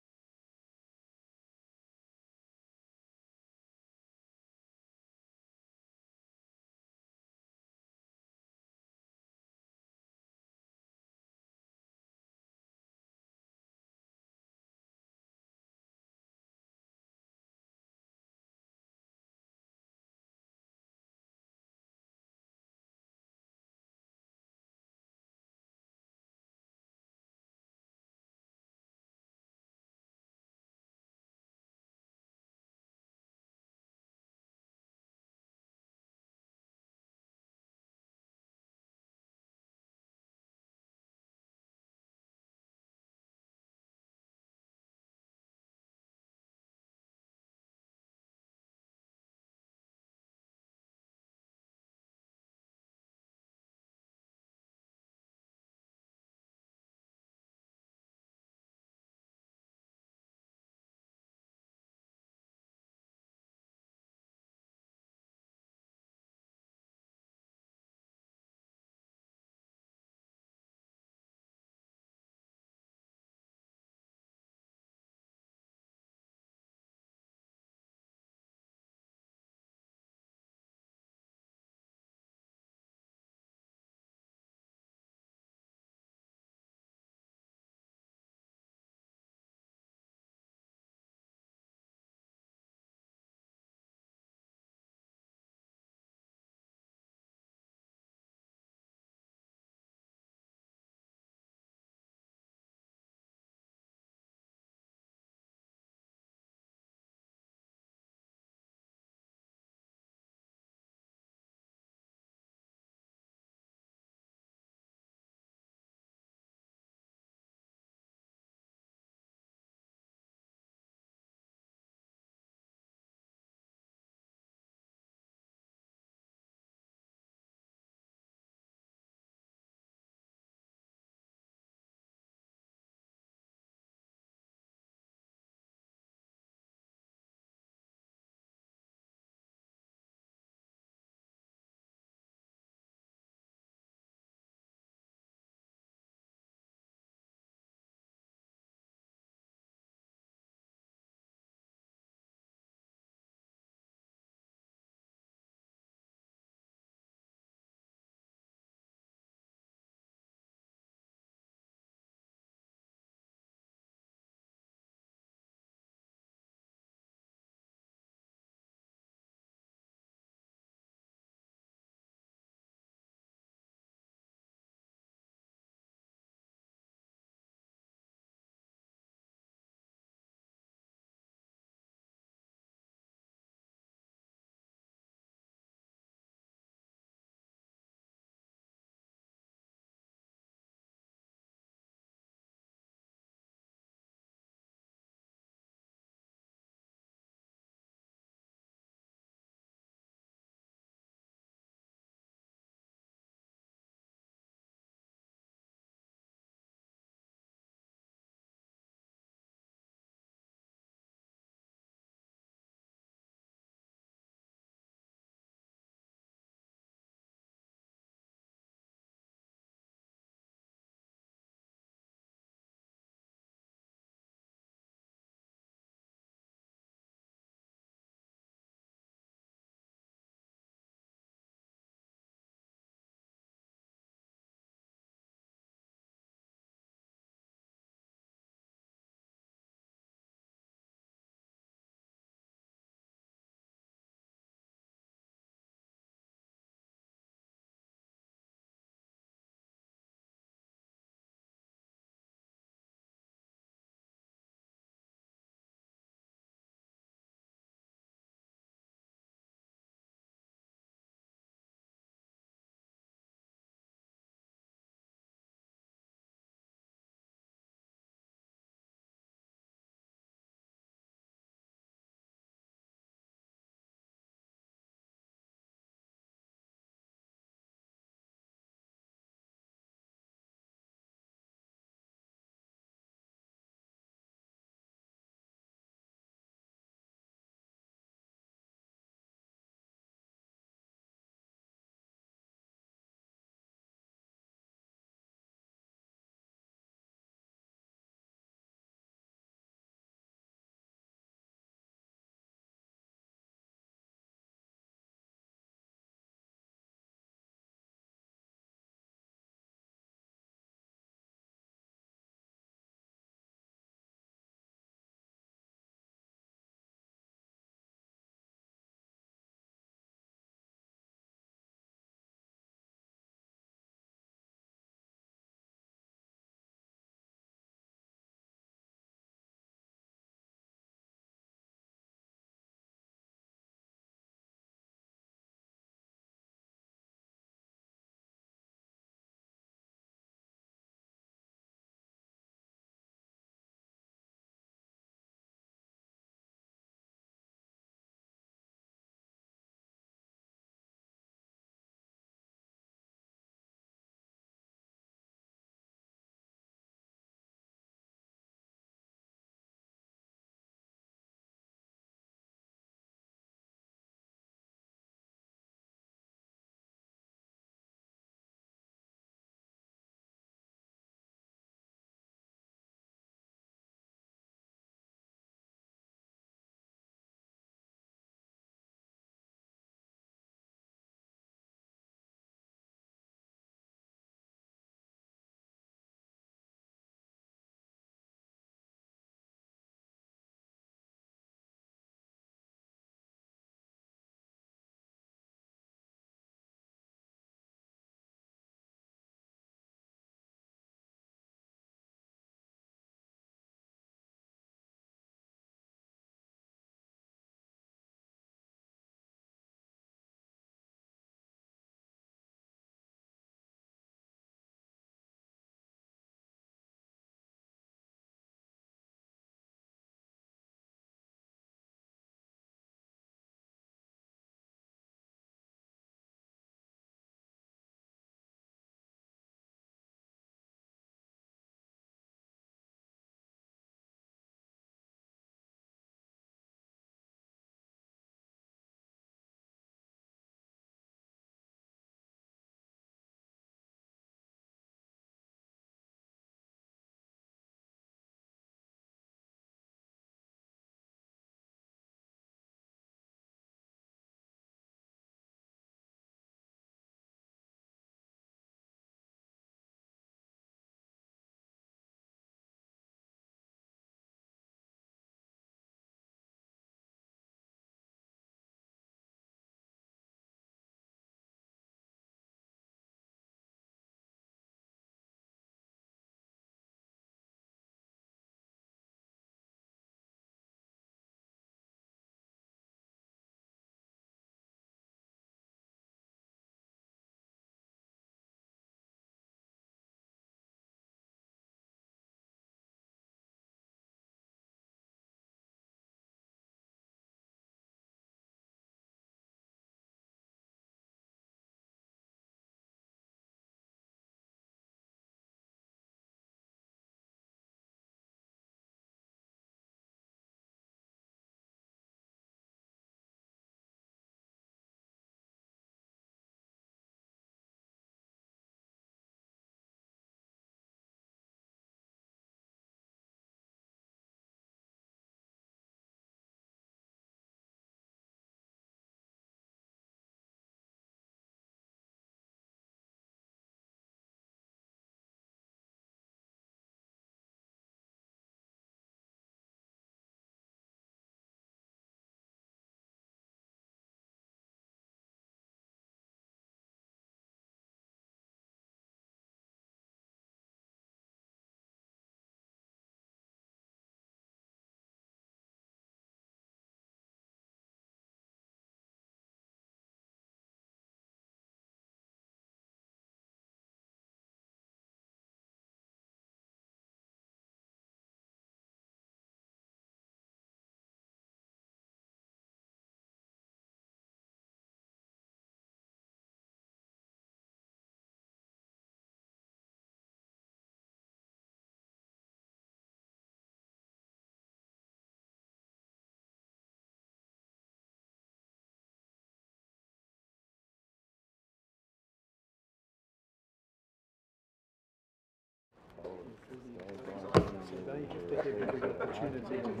Attending through issues that came up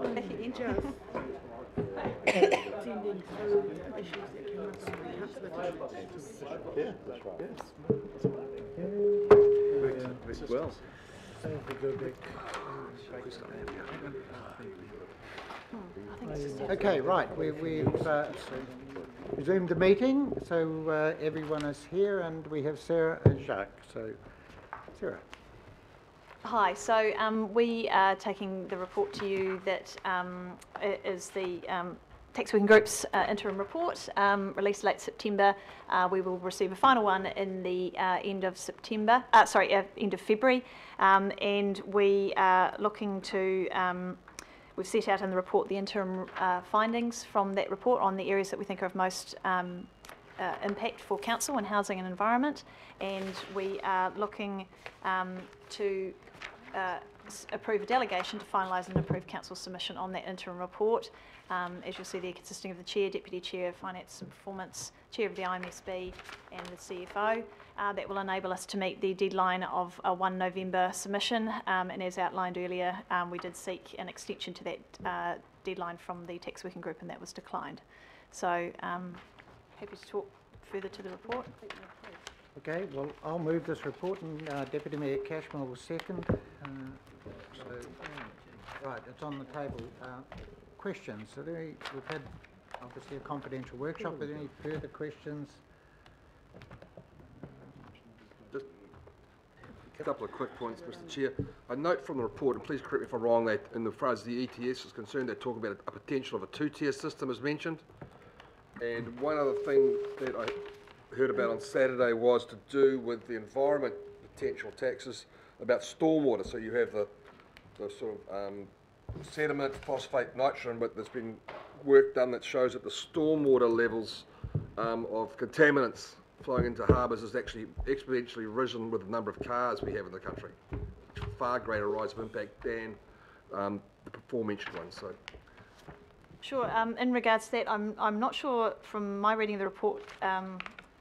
on councillor. Yeah, that's right. Yes. Well. Okay, right, we've resumed the meeting, so everyone is here, and we have Sarah and Jacques. So, Sarah. Hi, so we are taking the report to you that is the Tax Working Group's interim report, released late September. We will receive a final one in the end of September, end of February, and we are looking to, we've set out in the report the interim findings from that report on the areas that we think are of most impact for council and housing and environment, and we are looking to approve a delegation to finalise and approve council's submission on that interim report. As you'll see there, consisting of the Chair, Deputy Chair, Finance and Performance, Chair of the IMSB and the CFO. That will enable us to meet the deadline of a 1 November submission, and as outlined earlier, we did seek an extension to that deadline from the Tax Working Group, and that was declined. So happy to talk further to the report. Okay, well, I'll move this report, and Deputy Mayor Cashmore will second. Right, it's on the table. Questions? So we've had obviously a confidential workshop. Are there any further questions? Just a couple of quick points, Mr. Chair. I note from the report, and please correct me if I'm wrong, that in the phrase the ETS is concerned, they're talking about a potential of a two-tier system as mentioned. And one other thing that I heard about on Saturday was to do with the environment potential taxes about stormwater. So you have the sort of sediment, phosphate, nitrogen, but there's been work done that shows that the stormwater levels of contaminants flowing into harbours has actually exponentially risen with the number of cars we have in the country. Far greater rise of impact than the before-mentioned one. So. Sure. In regards to that, I'm not sure from my reading of the report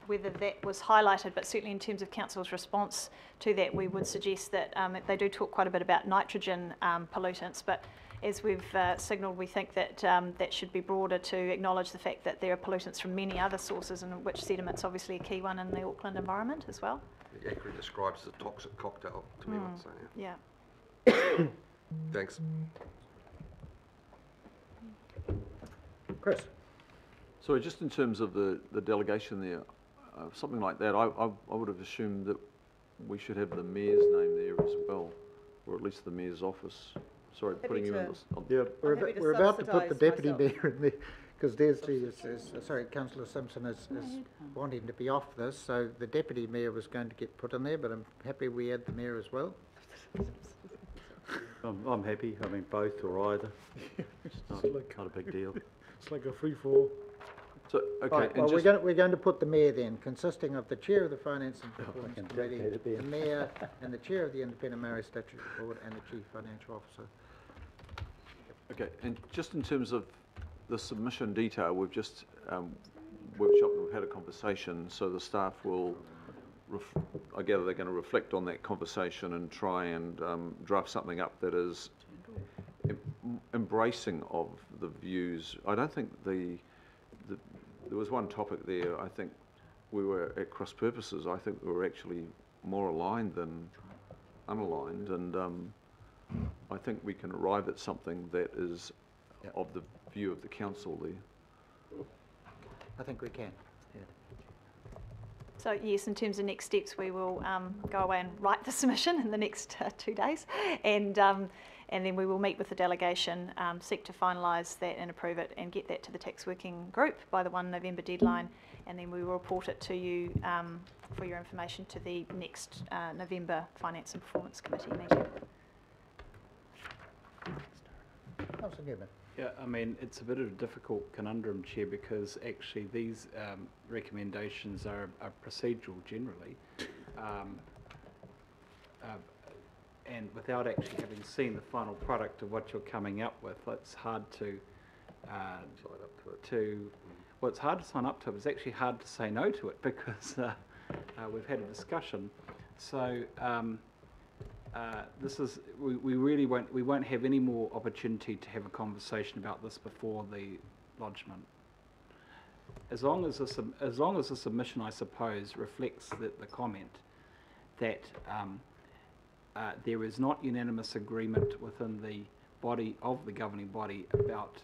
whether that was highlighted, but certainly in terms of council's response to that, we would suggest that they do talk quite a bit about nitrogen pollutants, but as we've signalled, we think that that should be broader to acknowledge the fact that there are pollutants from many other sources, and which sediment's obviously a key one in the Auckland environment as well. It accurately describes as a toxic cocktail to me, I'd say. Yeah. Thanks. Chris. So just in terms of the delegation there, something like that, I would have assumed that we should have the mayor's name there as well, or at least the mayor's office. Sorry, Happy putting you in to- this. Yeah, we're about to put the deputy subsidise mayor in there, because sorry, Councillor Simpson is wanting to be off this, so the deputy mayor was going to get put in there, but I'm happy we add the mayor as well. I'm happy. I mean, both or either. It's not a big deal. It's like a free-for-all. So, okay, Right, well, we're going to put the mayor then, consisting of the chair of the Finance and Performance Committee, the mayor, and the chair of the Independent Maori Statutory Board, and the chief financial officer. Okay, and just in terms of the submission detail, we've just workshopped, we've had a conversation, so the staff will, I gather they're going to reflect on that conversation and try and draft something up that is embracing of the views. I don't think there was one topic there, I think we were at cross purposes. I think we were actually more aligned than unaligned, and I think we can arrive at something that is of the view of the council there. I think we can. Yeah. So yes, in terms of next steps, we will go away and write the submission in the next 2 days, and then we will meet with the delegation, seek to finalise that and approve it, and get that to the Tax Working Group by the 1 November deadline, and then we will report it to you for your information to the next November Finance and Performance Committee meeting. Councillor Newman. Yeah, I mean, it's a bit of a difficult conundrum, Chair, because actually these recommendations are procedural generally. And without actually having seen the final product of what you're coming up with, it's hard to sign up to it. Well, it's hard to sign up to it. It's actually hard to say no to it, because we've had a discussion. So we really won't have any more opportunity to have a conversation about this before the lodgement. As long as the submission, I suppose, reflects the comment that there is not unanimous agreement within the body of the governing body about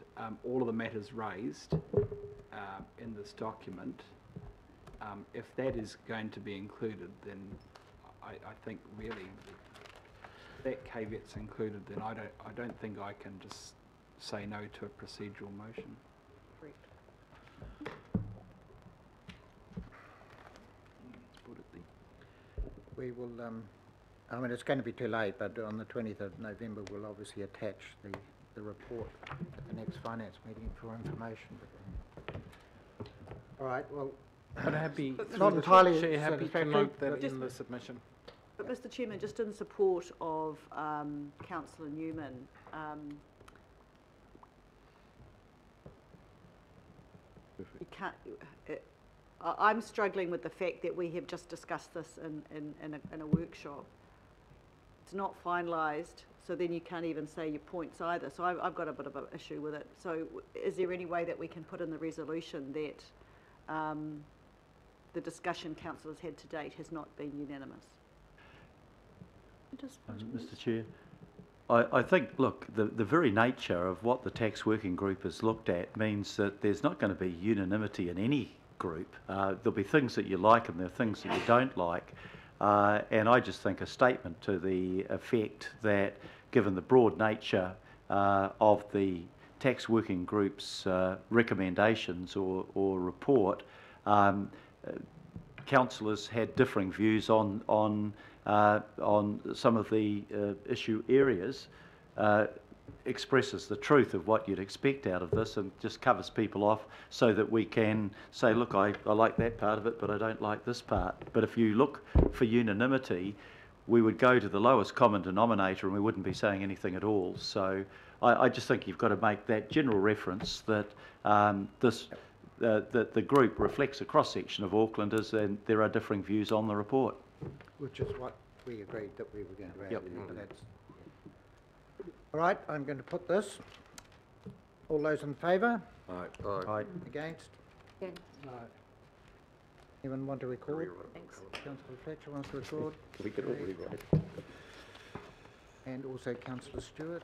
all of the matters raised in this document. If that is going to be included, then I think really that caveat's included, then I don't think I can just say no to a procedural motion. We will, I mean, it's going to be too late, but on the 20th of November, we'll obviously attach the report at the next finance meeting for information. All right, well, But happy, not entirely Chair, happy to satisfactory, note that but in the submission. But Mr Chairman, just in support of Councillor Newman, you can't, I'm struggling with the fact that we have just discussed this in a workshop. It's not finalised, so then you can't even say your points either. So I've got a bit of an issue with it. So is there any way that we can put in the resolution that the discussion council has had to date has not been unanimous? Mr Chair, I think, look, the very nature of what the tax working group has looked at means that there's not going to be unanimity in any group. There'll be things that you like and there are things that you don't like. And I just think a statement to the effect that, given the broad nature of the tax working group's recommendations or report, councillors had differing views on some of the issue areas, expresses the truth of what you'd expect out of this and just covers people off so that we can say, look, I like that part of it, but I don't like this part. But if you look for unanimity, we would go to the lowest common denominator and we wouldn't be saying anything at all. So I just think you've got to make that general reference that that the group reflects a cross-section of Aucklanders and there are differing views on the report. Which is what we agreed that we were going to add. Yep. But that's, all right, I'm going to put this. All those in favour? Aye. Aye. Against? Against. No. Anyone want to record? Thanks. Councillor Fletcher wants to record. We could all rewrite. And also Councillor Stewart.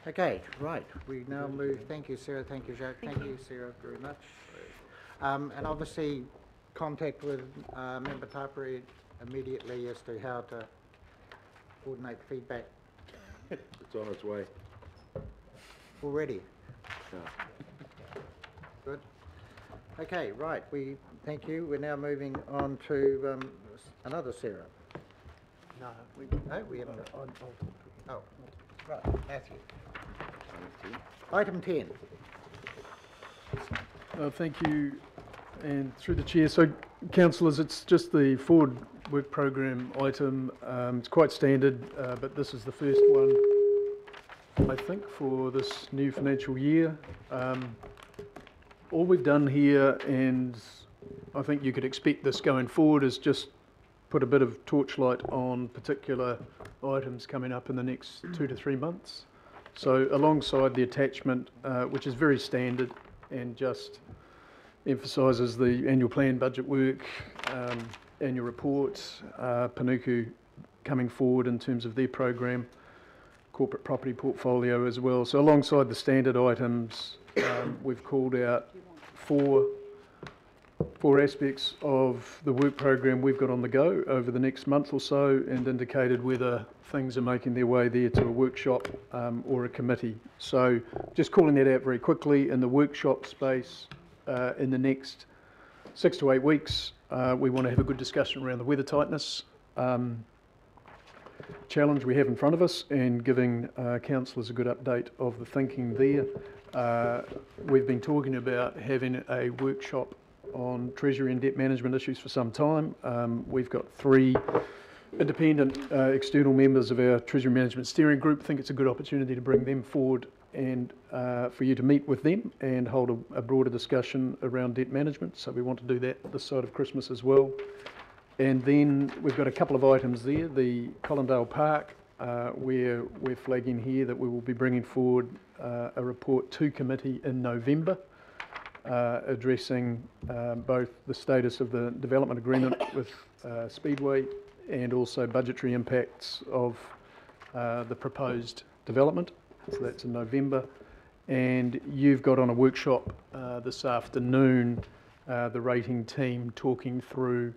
Okay, right, we now move, thank you Sarah, thank you Jacques, thank you Sarah very much. And obviously contact with Member Tapiri immediately as to how to coordinate feedback. It's on its way. Already? Yeah. Good. Okay, right, thank you. We're now moving on to another Sarah. No, we haven't. Oh, right, Matthew. Item 10. Thank you, and through the chair. So, councillors, it's just the forward work program item. It's quite standard, but this is the first one, I think, for this new financial year. All we've done here, and I think you could expect this going forward, is just put a bit of torchlight on particular items coming up in the next 2 to 3 months. So alongside the attachment, which is very standard and just emphasises the annual plan budget work, annual reports, Panuku coming forward in terms of their program, corporate property portfolio as well. So alongside the standard items, we've called out four aspects of the work program we've got on the go over the next month or so, and indicated whether things are making their way there to a workshop or a committee. So just calling that out very quickly. In the workshop space, in the next 6 to 8 weeks, we want to have a good discussion around the weather tightness challenge we have in front of us, and giving councillors a good update of the thinking there. We've been talking about having a workshop on treasury and debt management issues for some time. We've got 3 independent external members of our treasury management steering group. I think it's a good opportunity to bring them forward and for you to meet with them and hold a broader discussion around debt management. So we want to do that this side of Christmas as well. And then we've got a couple of items there. The Collindale Park, where we're flagging here that we will be bringing forward a report to committee in November, addressing both the status of the development agreement with Speedway and also budgetary impacts of the proposed development. So that's in November. And you've got on a workshop this afternoon the rating team talking through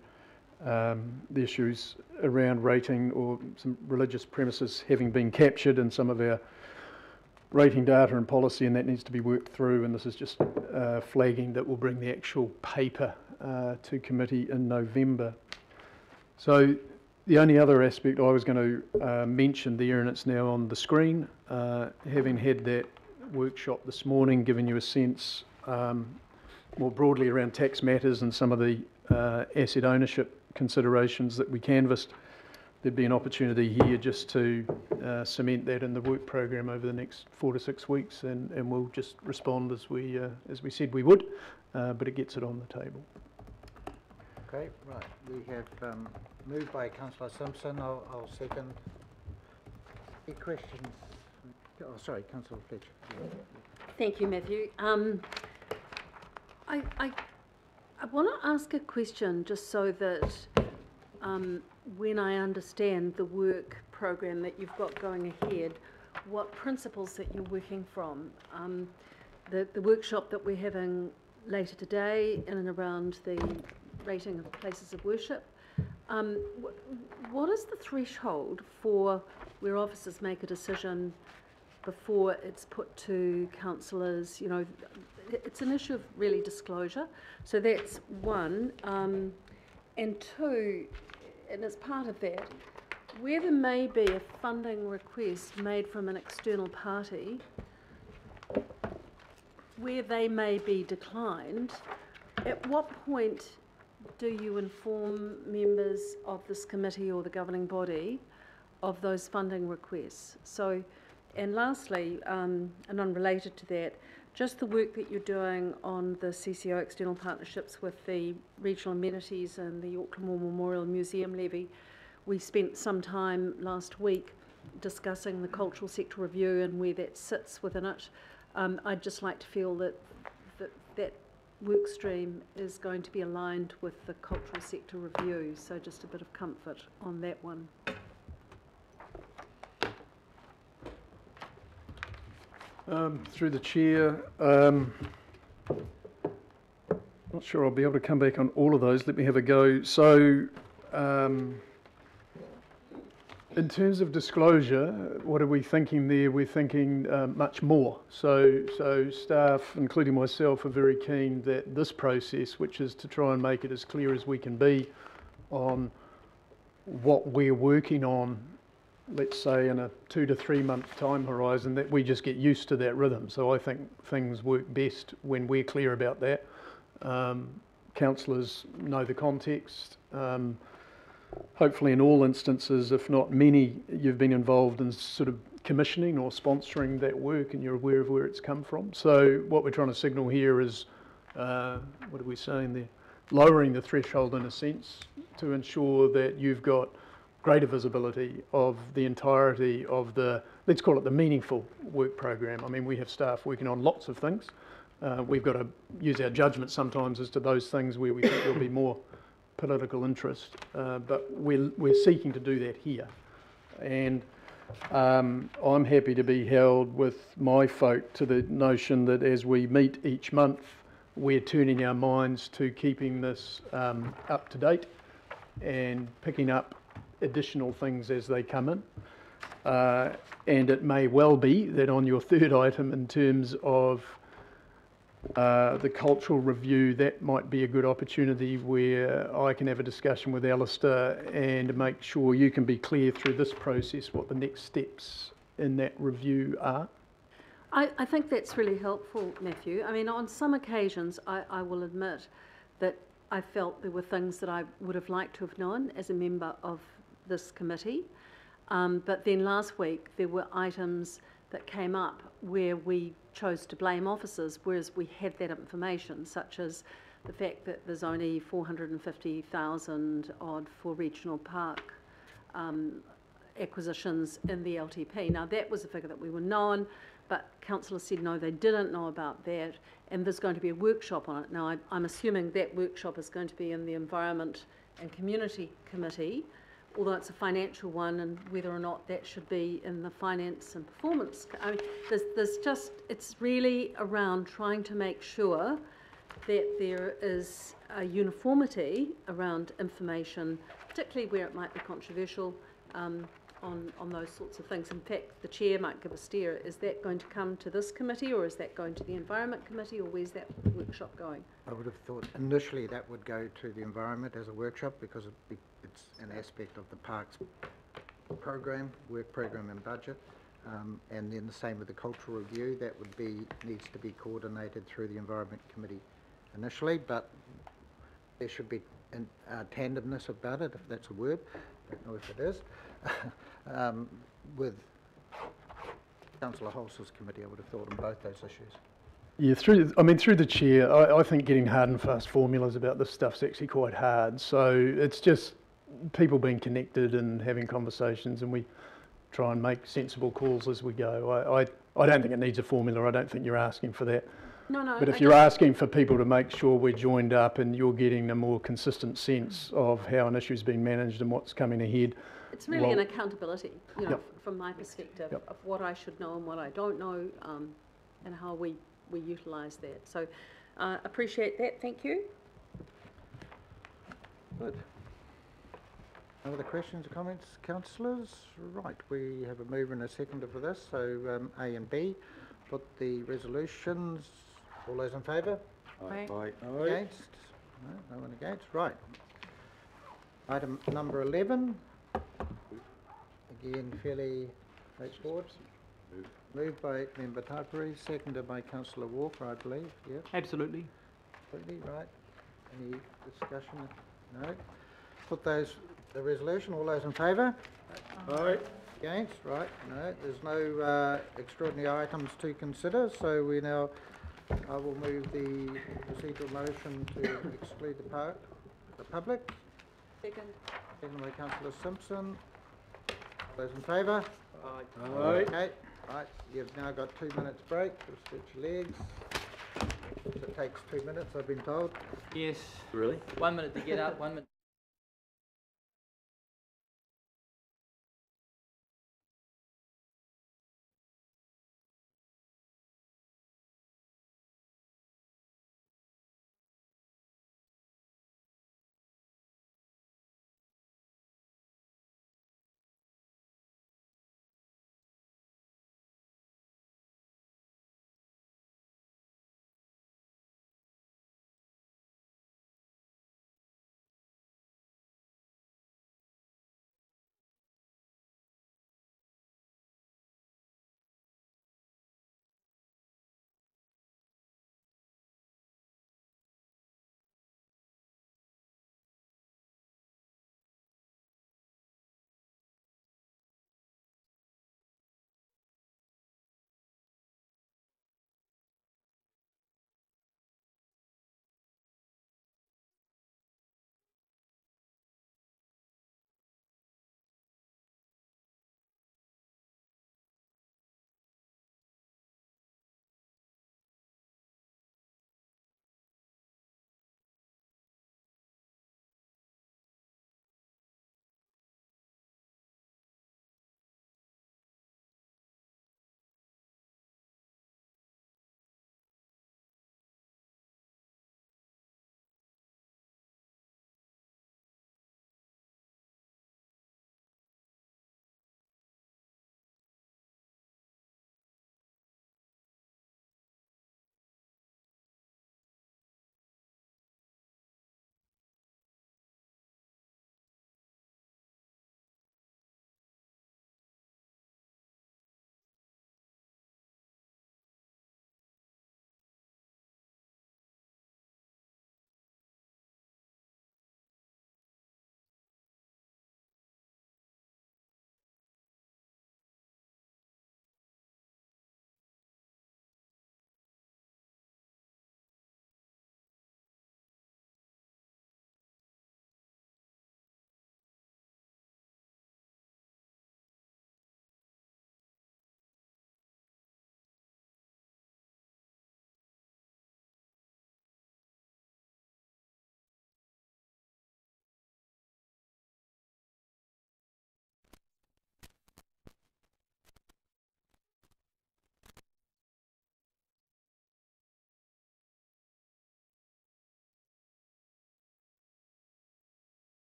the issues around rating or some religious premises having been captured in some of our rating data and policy, and that needs to be worked through. And this is just flagging that we'll bring the actual paper to committee in November. So the only other aspect I was going to mention there, and it's now on the screen, having had that workshop this morning, giving you a sense more broadly around tax matters and some of the asset ownership considerations that we canvassed, there'd be an opportunity here just to cement that in the work program over the next 4 to 6 weeks, and we'll just respond as we said we would, but it gets it on the table. Okay, right. We have moved by Councillor Simpson. I'll second. Any questions? Oh, sorry, Councillor Fletcher. Thank you, Matthew. I want to ask a question just so that when I understand the work program that you've got going ahead, what principles that you're working from. The workshop that we're having later today in and around the rating of places of worship, what is the threshold for where officers make a decision before it's put to councillors? You know, it's an issue of really disclosure. So that's one. And two, and as part of that, where there may be a funding request made from an external party, where they may be declined, at what point do you inform members of this committee or the governing body of those funding requests? So, and lastly, and unrelated to that, just the work that you're doing on the CCO external partnerships with the regional amenities and the Auckland War Memorial Museum levy. We spent some time last week discussing the cultural sector review and where that sits within it. I'd just like to feel that that work stream is going to be aligned with the cultural sector review, so just a bit of comfort on that one. Through the chair, not sure I'll be able to come back on all of those. Let me have a go. So, in terms of disclosure, what are we thinking there? We're thinking much more. So staff, including myself, are very keen that this process, which is to try and make it as clear as we can be on what we're working on, let's say in a 2 to 3 month time horizon, that we just get used to that rhythm. So I think things work best when we're clear about that. Councillors know the context. Hopefully in all instances, if not many, you've been involved in sort of commissioning or sponsoring that work and you're aware of where it's come from. So what we're trying to signal here is, what are we saying there? Lowering the threshold in a sense to ensure that you've got greater visibility of the entirety of the, let's call it the meaningful work program. I mean, we have staff working on lots of things. We've got to use our judgment sometimes as to those things where we think there'll be more political interest, but we're seeking to do that here. And I'm happy to be held with my folk to the notion that as we meet each month, we're turning our minds to keeping this up to date and picking up additional things as they come in. And it may well be that on your third item in terms of the cultural review, that might be a good opportunity where I can have a discussion with Alistair and make sure you can be clear through this process what the next steps in that review are. I think that's really helpful, Matthew. I mean, on some occasions, I will admit that I felt there were things that I would have liked to have known as a member of this committee. But then last week, there were items that came up where we chose to blame officers, whereas we had that information, such as the fact that there's only 450,000 odd for regional park acquisitions in the LTP. Now, that was a figure that we were known, but councillors said no, they didn't know about that, and there's going to be a workshop on it. Now, I'm assuming that workshop is going to be in the Environment and Community Committee, although it's a financial one, and whether or not that should be in the Finance and Performance. I mean, there's just, it's really around trying to make sure that there is a uniformity around information, particularly where it might be controversial, on those sorts of things. In fact, the chair might give a steer. Is that going to come to this committee, or is that going to the Environment Committee, or where's that workshop going? I would have thought initially that would go to the Environment as a workshop, because it's an aspect of the Parks program, work program and budget. And then the same with the Cultural Review. That would needs to be coordinated through the Environment Committee initially, but there should be tandemness about it, if that's a word. I don't know if it is. With Councillor Hols's committee, I would have thought on both those issues. Yeah, through the chair, I think getting hard and fast formulas about this stuff's actually quite hard. So it's just people being connected and having conversations, and we try and make sensible calls as we go. I don't think it needs a formula. I don't think you're asking for that. No. But if you're asking for people to make sure we're joined up and you're getting a more consistent sense of how an issue's been managed and what's coming ahead. It's really an accountability, you know, Yep. from my perspective, Yep. of what I should know and what I don't know, and how we utilise that. So appreciate that, thank you. Good. No other questions or comments, councillors? Right, we have a mover and a seconder for this, so A and B. Put the resolutions. All those in favour? Aye. Against? No one against. Right. Item number 11. Again, fairly straightforward. Moved by Member Taipuri, seconded by Councillor Walker, I believe. Yeah. Absolutely. Completely right. Any discussion? No. Put the resolution. All those in favour? Aye. Against? Right. No. There's no extraordinary items to consider, so I will move the procedural motion to exclude the public. Second. Seconded by Councillor Simpson. Those in favour? Aye. Okay, right, you've now got 2 minutes break to stretch your legs. It takes 2 minutes, I've been told. Yes. Really? 1 minute to get up, 1 minute.